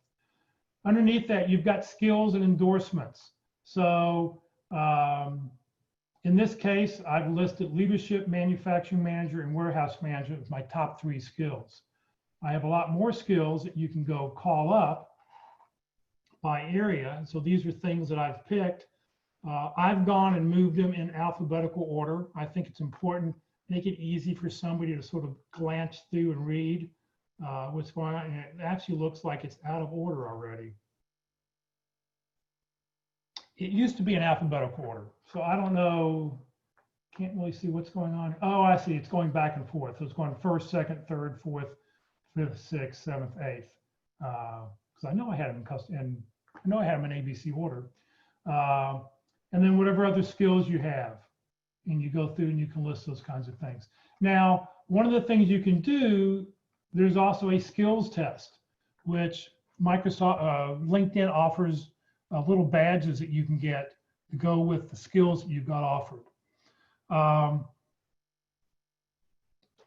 Underneath that, you've got skills and endorsements. So in this case, I've listed leadership, manufacturing manager, and warehouse management as my top 3 skills. I have a lot more skills that you can go call up by area. So these are things that I've picked. I've gone and moved them in alphabetical order. I think it's important, make it easy for somebody to sort of glance through and read what's going on. And it actually looks like it's out of order already. It used to be in alphabetical order. So I don't know, can't really see what's going on. Oh, I see, it's going back and forth. So it's going 1st, 2nd, 3rd, 4th, 5th, 6th, 7th, 8th. Because I know I had them in ABC order. And then whatever other skills you have, and you go through and you can list those kinds of things. Now, one of the things you can do, there's also a skills test, which LinkedIn offers little badges that you can get to go with the skills that you've got offered.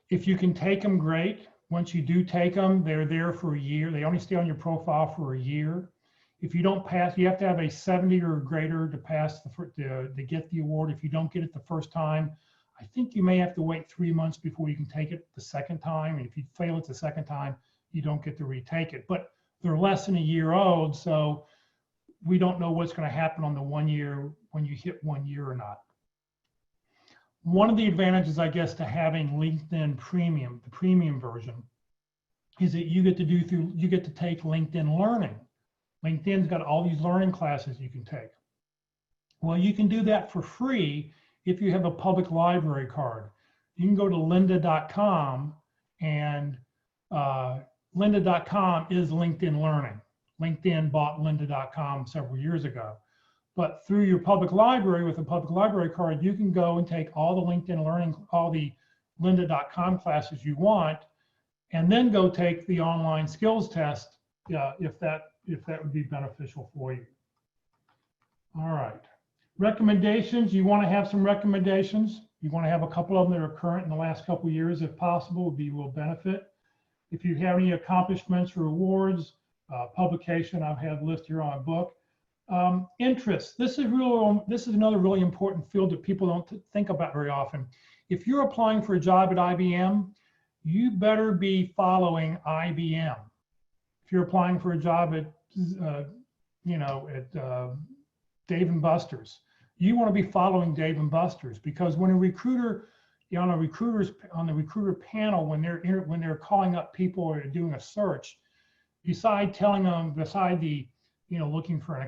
If you can take them, great. Once you do take them, they're there for a year. They only stay on your profile for a year. If you don't pass, you have to have a 70 or greater to pass to get the award. If you don't get it the first time, I think you may have to wait 3 months before you can take it the second time. And if you fail it the second time, you don't get to retake it. But they're less than a year old, so we don't know what's going to happen on the 1 year when you hit 1 year or not. One of the advantages, I guess, to having LinkedIn Premium, the premium version, is that you get to take LinkedIn Learning. LinkedIn's got all these learning classes you can take. Well, you can do that for free if you have a public library card. You can go to lynda.com, and lynda.com is LinkedIn Learning. LinkedIn bought lynda.com several years ago. But through your public library, with a public library card, you can go and take all the LinkedIn Learning, all the lynda.com classes you want, and then go take the online skills test if that would be beneficial for you. All right. Recommendations, you want to have some recommendations. You want to have a couple of them that are current in the last couple of years, if possible, would be a real benefit. If you have any accomplishments or awards, publication, I have listed here on a book. Interests. This is another really important field that people don't think about very often. If you're applying for a job at IBM, you better be following IBM. If you're applying for a job at, Dave and Buster's, you want to be following Dave and Buster's, because when a recruiter, on the recruiter panel, when they're calling up people or doing a search, beside looking for an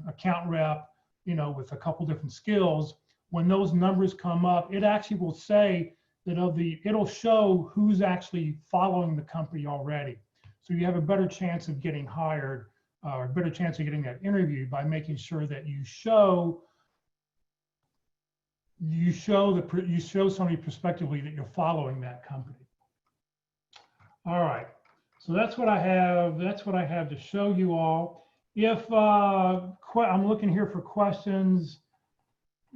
account rep, with a couple different skills, when those numbers come up, it actually will say that it'll show who's actually following the company already. So you have a better chance of getting hired, or a better chance of getting that interview by making sure that you show somebody prospectively that you're following that company. All right, so that's what I have. That's what I have to show you all. If I'm looking here for questions.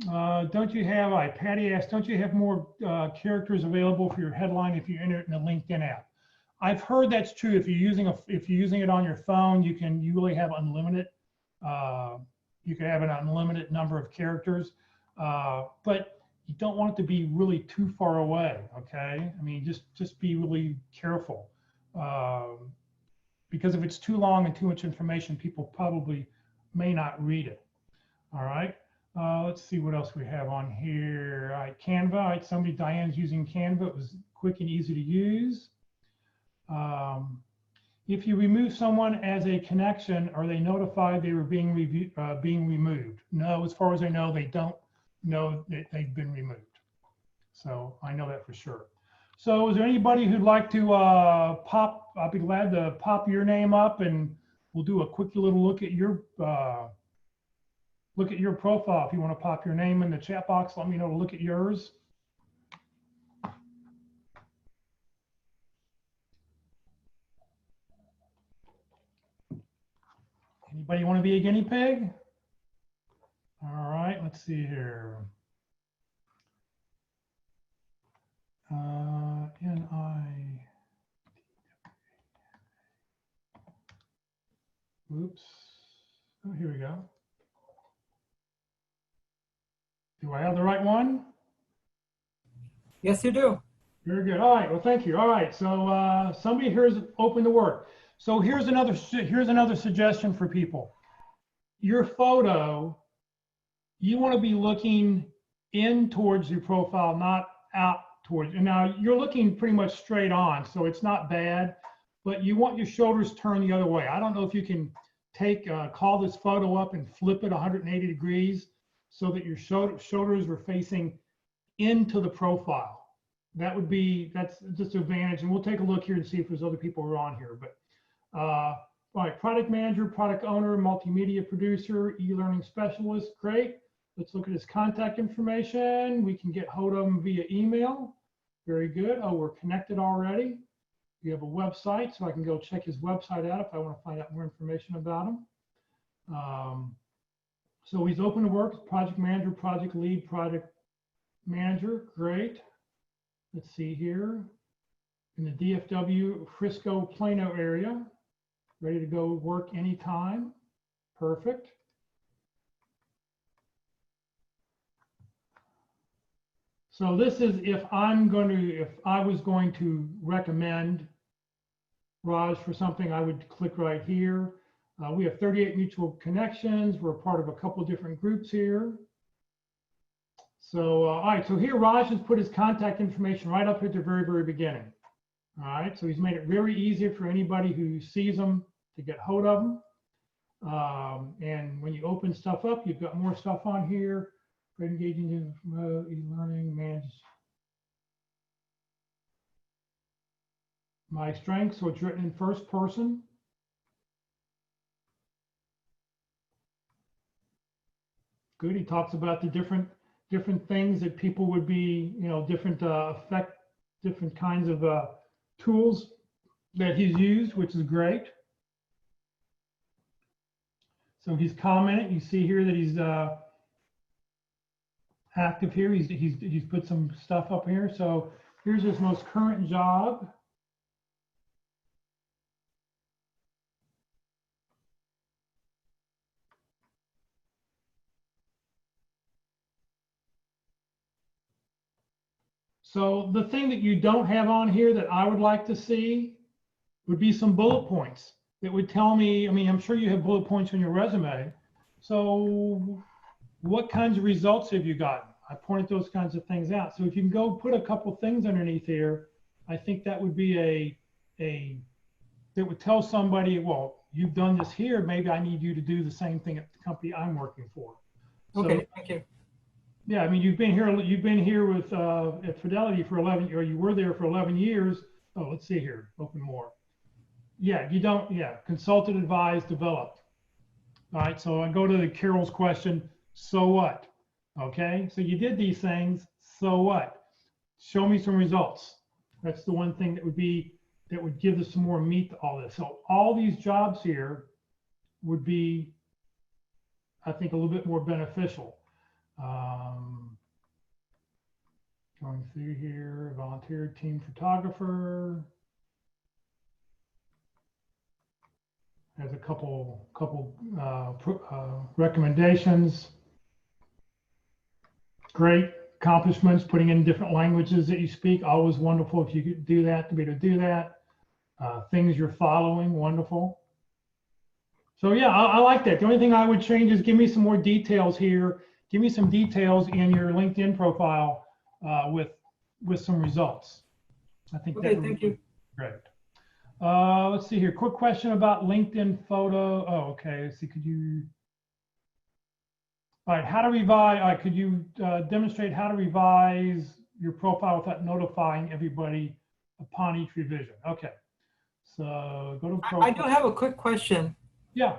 Patty asked, don't you have more characters available for your headline if you enter it in the LinkedIn app? I've heard that's true. If you're using it on your phone, you really have unlimited. You can have an unlimited number of characters, but you don't want it to be really too far away. Okay, I mean, just be really careful, because if it's too long and too much information, people probably may not read it. All right. Let's see what else we have on here. All right, Canva. All right, Diane's using Canva. It was quick and easy to use. If you remove someone as a connection, are they notified they were being removed? No, as far as I know, they don't know that they've been removed. So I know that for sure. So is there anybody who'd like to I'll be glad to pop your name up, and we'll do a quick little look at your profile. If you want to pop your name in the chat box, let me know to look at yours. Anybody want to be a guinea pig? All right, let's see here. Oops. Oh, here we go. Do I have the right one? Yes, you do. Very good. All right. Well, thank you. All right. So somebody here is open to work. So here's another suggestion for people. Your photo, you want to be looking in towards your profile, not out towards. And now you're looking pretty much straight on, so it's not bad. But you want your shoulders turned the other way. I don't know if you can call this photo up and flip it 180 degrees so that your shoulders are facing into the profile. That's just an advantage. And we'll take a look here and see if there's other people who are on here. But all right, product manager, product owner, multimedia producer, e-learning specialist. Great. Let's look at his contact information. We can get hold of him via email. Very good. Oh, we're connected already. We have a website, so I can go check his website out if I want to find out more information about him. So he's open to work, project manager, project lead, project manager. Great. Let's see here. In the DFW, Frisco, Plano area. Ready to go work anytime. Perfect. So this is if I was going to recommend Raj for something, I would click right here. We have 38 mutual connections. We're part of a couple different groups here. So, all right, so here Raj has put his contact information right up at the very, very beginning. All right, so he's made it very easy for anybody who sees him to get hold of him. And when you open stuff up, you've got more stuff on here. Engaging in e-learning, manage my strengths, so it's written in first person. Good. He talks about the different things that people would be, different kinds of tools that he's used, which is great. So he's commented. You see here that he's active here. He's put some stuff up here. So here's his most current job. So the thing that you don't have on here that I would like to see would be some bullet points that would tell me, I mean, I'm sure you have bullet points on your resume. So what kinds of results have you gotten? I pointed those kinds of things out. So if you can go put a couple things underneath here, I think that would be that would tell somebody, well, you've done this here, maybe I need you to do the same thing at the company I'm working for. Okay, So, thank you. yeah, I mean, you've been here with at Fidelity for 11, or you were there for 11 years. Oh, let's see here, open more. Yeah, you don't, yeah, consulted, advised, developed. All right, so I go to Carol's question, so what? Okay, so you did these things, so what? Show me some results. That's the one thing that would give us some more meat to all this. So all these jobs here would be, I think, a little bit more beneficial. Going through here, volunteer team photographer. Has a couple recommendations. Great accomplishments, putting in different languages that you speak. Always wonderful if you could do that, to be able to do that. Things you're following, wonderful. So yeah, I like that. The only thing I would change is give me some more details here. Give me some details in your LinkedIn profile with some results. I think Okay, that would thank be you. great. Let's see here. Quick question about LinkedIn photo. Oh, okay. Let's see. Could you? All right. How to revise? All right. Could you demonstrate how to revise your profile without notifying everybody upon each revision? Okay. So go to profile. I do have a quick question. Yeah.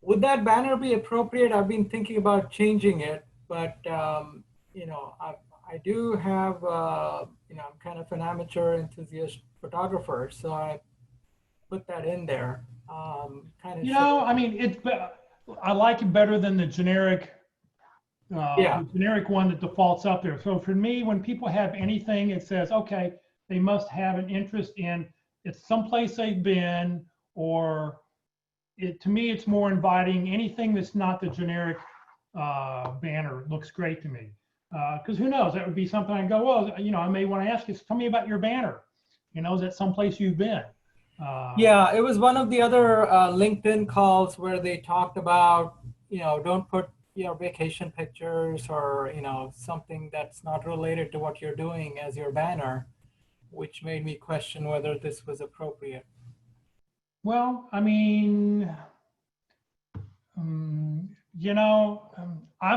Would that banner be appropriate? I've been thinking about changing it, but I do have, I'm kind of an amateur enthusiast photographer, so I put that in there. I mean, I like it better than the generic one that defaults up there. So for me, when people have anything, it says, okay, they must have an interest in it's someplace they've been, or to me, it's more inviting. Anything that's not the generic banner looks great to me. Because who knows, that would be something I go, well, I may want to ask you, tell me about your banner. Is that someplace you've been? Yeah, it was one of the other LinkedIn calls where they talked about, don't put vacation pictures or, something that's not related to what you're doing as your banner, which made me question whether this was appropriate. Well, I mean, I'm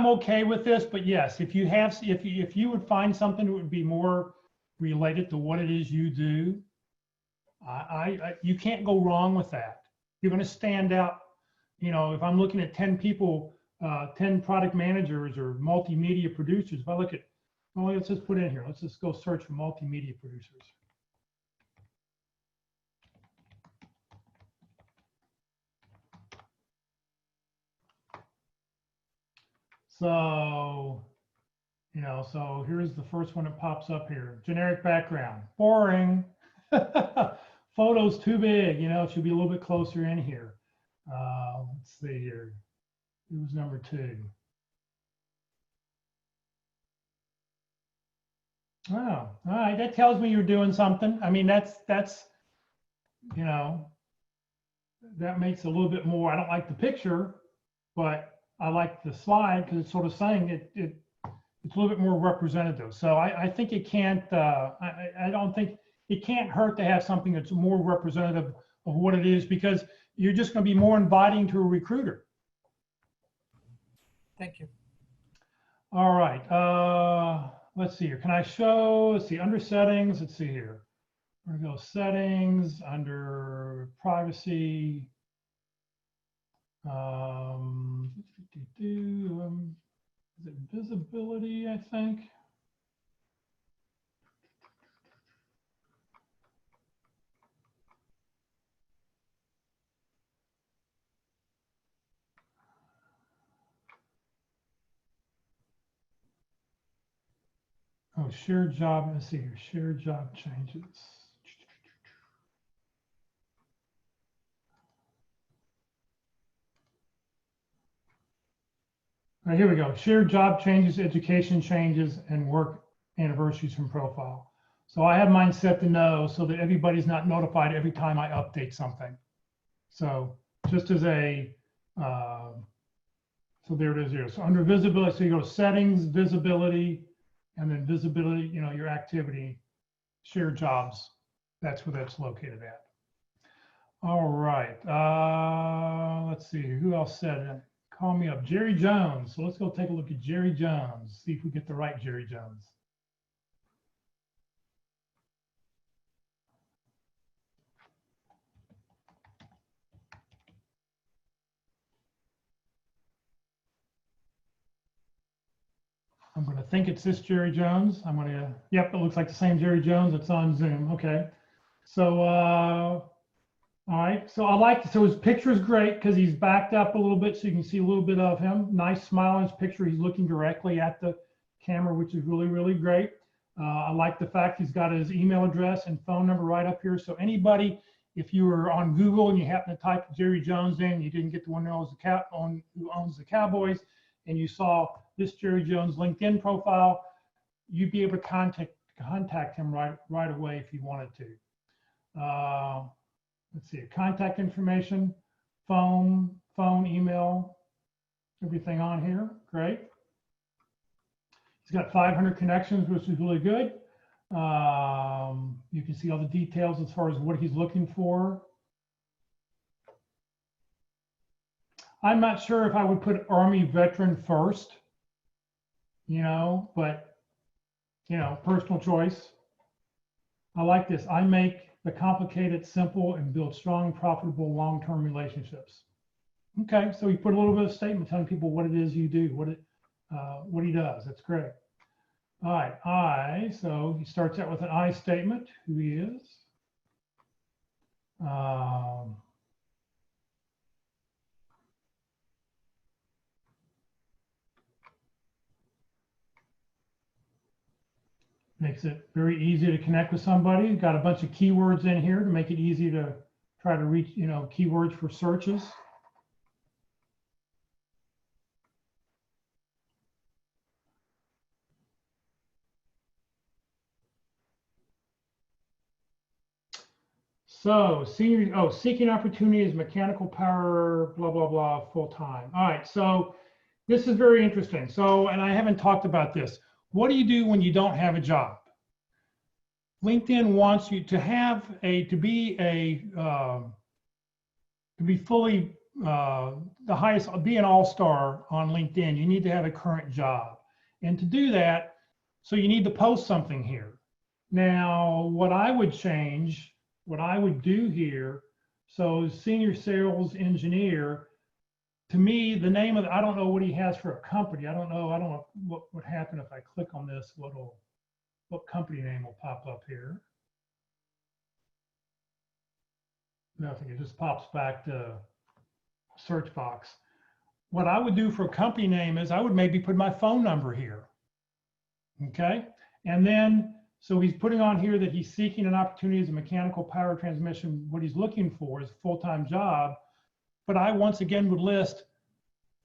okay with this, but yes, if you would find something that would be more related to what it is you do, you can't go wrong with that. You're going to stand out. If I'm looking at 10 people, 10 product managers or multimedia producers, if I look at, well, let's just put in here. Let's just go search for multimedia producers. So, so here's the first one that pops up here. Generic background, boring. Photos too big, it should be a little bit closer in here. Let's see here. Who's number 2? Oh, all right. That tells me you're doing something. I mean, that's that makes a little bit more. I don't like the picture, but I like the slide because it's sort of saying it's a little bit more representative. So I think it can't. I don't think it can't hurt to have something that's more representative of what it is, because you're just going to be more inviting to a recruiter. Thank you. All right. Let's see here. Can I show? Let's see, under settings. Let's see here. We're going to go settings, under privacy. Is it visibility, I think? Oh, shared job. Let's see here. Shared job changes. All right, here we go. Shared job changes, education changes, and work anniversaries from profile. So I have mine set to no so that everybody's not notified every time I update something. So just as a, so there it is here. So under visibility, so you go settings, visibility, and then visibility, you know, your activity, shared jobs. That's where that's located at. All right. Let's see. Who else said it? Call me up. Jerry Jones. So let's go take a look at Jerry Jones. See if we get the right Jerry Jones. I'm going to think it's this Jerry Jones. I'm going to, yep, it looks like the same Jerry Jones. It's on Zoom. Okay. So, all right. So I like, so his picture is great because he's backed up a little bit so you can see a little bit of him. Nice smile in his picture. He's looking directly at the camera, which is really, really great. I like the fact he's got his email address and phone number right up here. So anybody, if you were on Google and you happen to type Jerry Jones in, you didn't get the one who owns the Cowboys, and you saw this Jerry Jones LinkedIn profile, you'd be able to contact him right away if you wanted to. Let's see, contact information, phone, email, everything on here. Great. He's got 500 connections, which is really good. You can see all the details as far as what he's looking for. I'm not sure if I would put Army veteran first, you know, but, you know, personal choice. I like this. I make the complicated simple and build strong, profitable, long-term relationships. Okay, so he put a little bit of statement telling people what it is you do, what he does. That's great. All right, so he starts out with an I statement, who he is. Makes it very easy to connect with somebody. Got a bunch of keywords in here to make it easy to try to reach, you know, keywords for searches. So seeking opportunities, mechanical power, blah, blah, blah, full time. All right, so this is very interesting. So, and I haven't talked about this. What do you do when you don't have a job? LinkedIn wants you to have to be fully the highest, be an all-star on LinkedIn. You need to have a current job, and to do that, so you need to post something here. Now, what I would change, what I would do here, so senior sales engineer. To me, the name of I don't know what he has for a company. I don't know what would happen if I click on this. What company name will pop up here? Nothing. It just pops back to search box. What I would do for a company name is I would maybe put my phone number here. Okay. And then, so he's putting on here that he's seeking an opportunity as a mechanical power transmission. What he's looking for is a full-time job. But I once again would list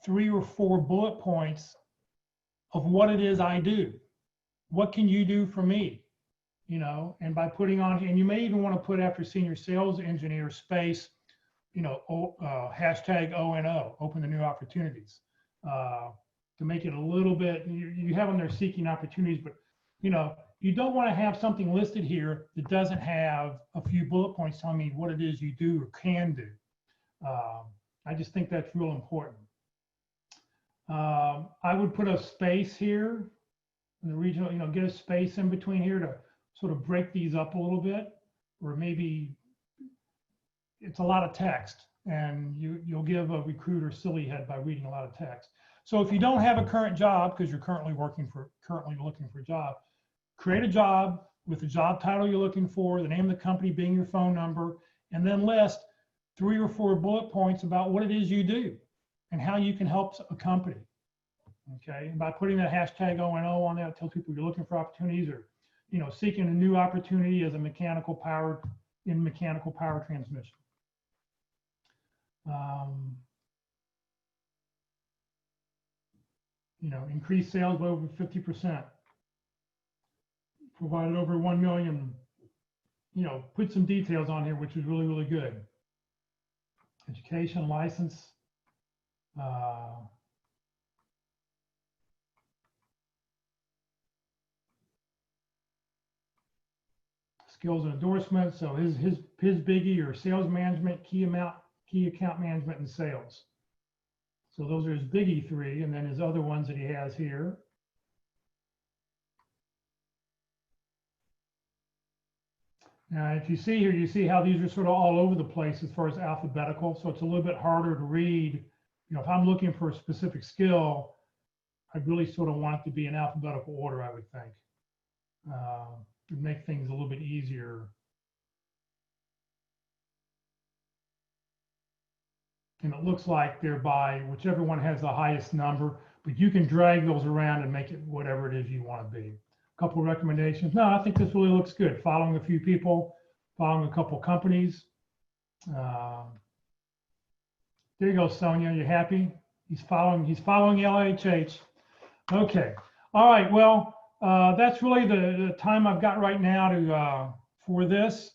3 or 4 bullet points of what it is I do. What can you do for me? You know, and by putting on, and you may even want to put after senior sales engineer space, you know, hashtag ONO, open to new opportunities, to make it a little bit, you have them there seeking opportunities, but, you know, you don't want to have something listed here that doesn't have a few bullet points telling me what it is you do or can do. I just think that's real important. I would put a space here in the regional, you know, get a space in between here to sort of break these up a little bit, or maybe it's a lot of text and you'll give a recruiter silly head by reading a lot of text. So if you don't have a current job because you're currently looking for a job, create a job with the job title you're looking for, the name of the company being your phone number, and then list 3 or 4 bullet points about what it is you do and how you can help a company. Okay, and by putting that hashtag O&O on there, it tells people you're looking for opportunities or, seeking a new opportunity as a mechanical power transmission. Increased sales by over 50%. Provided over 1 million. Put some details on here, which is really, really good. Education, license. Skills and endorsements. So his biggie are sales management, key account management, and sales. So those are his biggie three, and then his other ones that he has here. Now, if you see here, you see how these are sort of all over the place as far as alphabetical. So it's a little bit harder to read. If I'm looking for a specific skill, I really sort of want it to be in alphabetical order, I would think. To make things a little bit easier. And it looks like they're by whichever one has the highest number, but you can drag those around and make it whatever it is you want to be. A couple of recommendations. No, I think this really looks good. Following a few people, following a couple companies. There you go, Sonia. You happy? He's following LHH. Okay. All right. Well, that's really the time I've got right now to for this.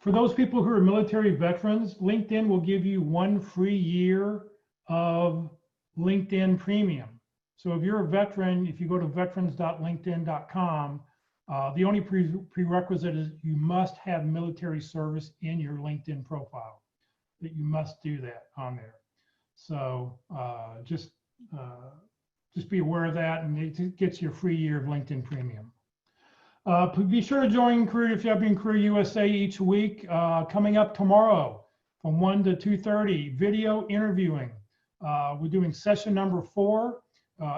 For those people who are military veterans, LinkedIn will give you 1 free year of LinkedIn Premium. So if you're a veteran, if you go to veterans.linkedin.com, the only prerequisite is you must have military service in your LinkedIn profile. That you must do that on there. So just be aware of that, and it gets you a free year of LinkedIn Premium. Be sure to join CareerDFW and Career USA each week. Coming up tomorrow from 1 to 2:30, video interviewing. We're doing session number 4.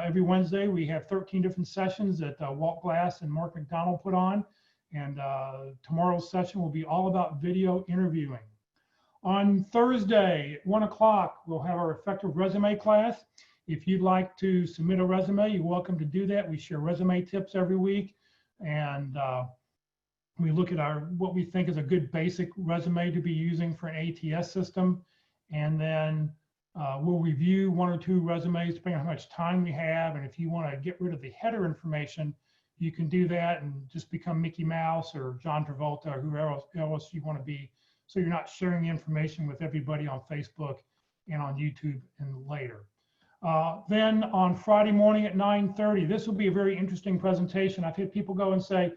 Every Wednesday, we have 13 different sessions that Walt Glass and Mark McDonald put on. And tomorrow's session will be all about video interviewing. On Thursday at 1 o'clock, we'll have our effective resume class. If you'd like to submit a resume, you're welcome to do that. We share resume tips every week. And we look at what we think is a good basic resume to be using for an ATS system. And then we'll review 1 or 2 resumes depending on how much time we have. And if you want to get rid of the header information, you can do that and just become Mickey Mouse or John Travolta or whoever else you want to be. So you're not sharing the information with everybody on Facebook and on YouTube and later. Then on Friday morning at 9:30, this will be a very interesting presentation. I've had people go and say,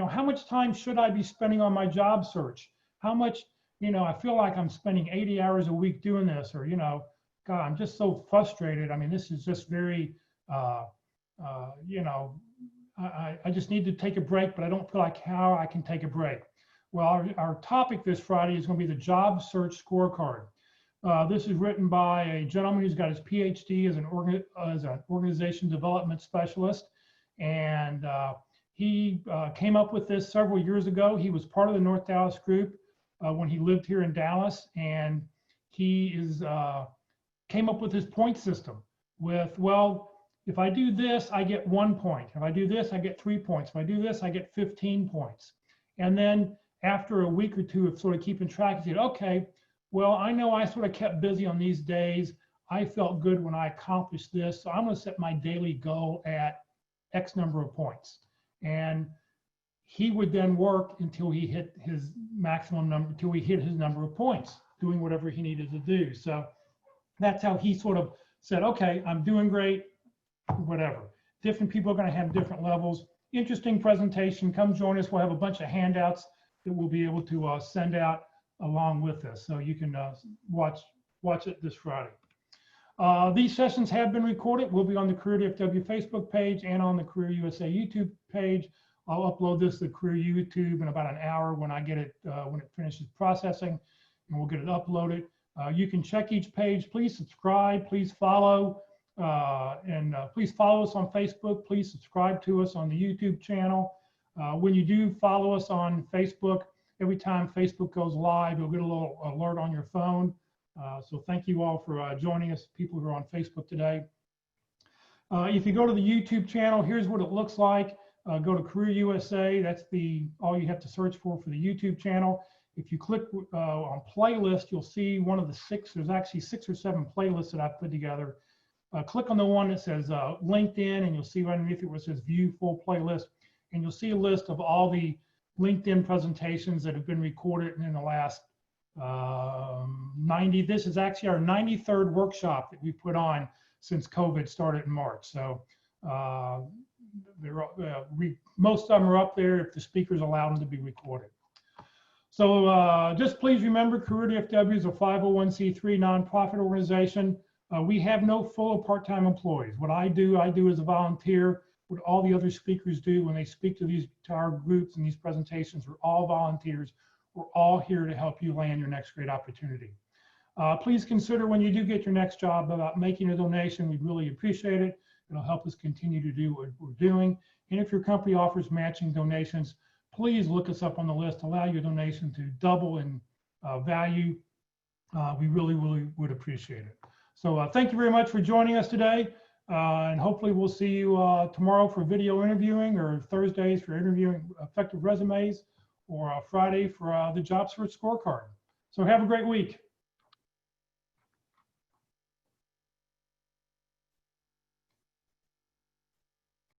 how much time should I be spending on my job search? How much, I feel like I'm spending 80 hours a week doing this, or, God, I'm just so frustrated. I mean, this is just very, I just need to take a break, but I don't feel like how I can take a break. Well, our topic this Friday is going to be the Job Search Scorecard. This is written by a gentleman who's got his PhD as an organization development specialist. And he came up with this several years ago. He was part of the North Dallas group when he lived here in Dallas. And he came up with his point system with, well, if I do this, I get 1 point. If I do this, I get 3 points. If I do this, I get 15 points. And then after a week or two of sort of keeping track, he said, okay, well, I know I sort of kept busy on these days. I felt good when I accomplished this. So I'm going to set my daily goal at X number of points. And he would then work until he hit his maximum number, until he hit his number of points, doing whatever he needed to do. So that's how he sort of said, okay, I'm doing great, whatever. Different people are going to have different levels. Interesting presentation. Come join us. We'll have a bunch of handouts that we'll be able to send out along with this, so you can watch it this Friday. These sessions have been recorded. We'll be on the CareerDFW Facebook page and on the Career USA YouTube page. I'll upload this to Career YouTube in about an hour when I get it, when it finishes processing, and we'll get it uploaded. You can check each page. Please subscribe. Please follow, and please follow us on Facebook. Please subscribe to us on the YouTube channel. When you do follow us on Facebook, every time Facebook goes live, you'll get a little alert on your phone. So thank you all for joining us, people who are on Facebook today. If you go to the YouTube channel, here's what it looks like. Go to Career USA. That's all you have to search for the YouTube channel. If you click on playlist, you'll see one of the there's actually 6 or 7 playlists that I've put together. Click on the one that says LinkedIn, and you'll see right underneath it where it says View Full Playlist. And you'll see a list of all the LinkedIn presentations that have been recorded in the last 90. This is actually our 93rd workshop that we put on since COVID started in March. So most of them are up there if the speakers allow them to be recorded. So just please remember, CareerDFW is a 501c3 nonprofit organization. We have no full or part-time employees. What I do as a volunteer. What all the other speakers do when they speak to our groups and these presentations, we're all volunteers. We're all here to help you land your next great opportunity. Please consider when you do get your next job about making a donation. We'd really appreciate it. It'll help us continue to do what we're doing. And if your company offers matching donations, please look us up on the list. Allow your donation to double in value. We really, really would appreciate it. So thank you very much for joining us today. And hopefully we'll see you tomorrow for video interviewing, or Thursdays for interviewing effective resumes, or Friday for the Job Search Scorecard. So have a great week.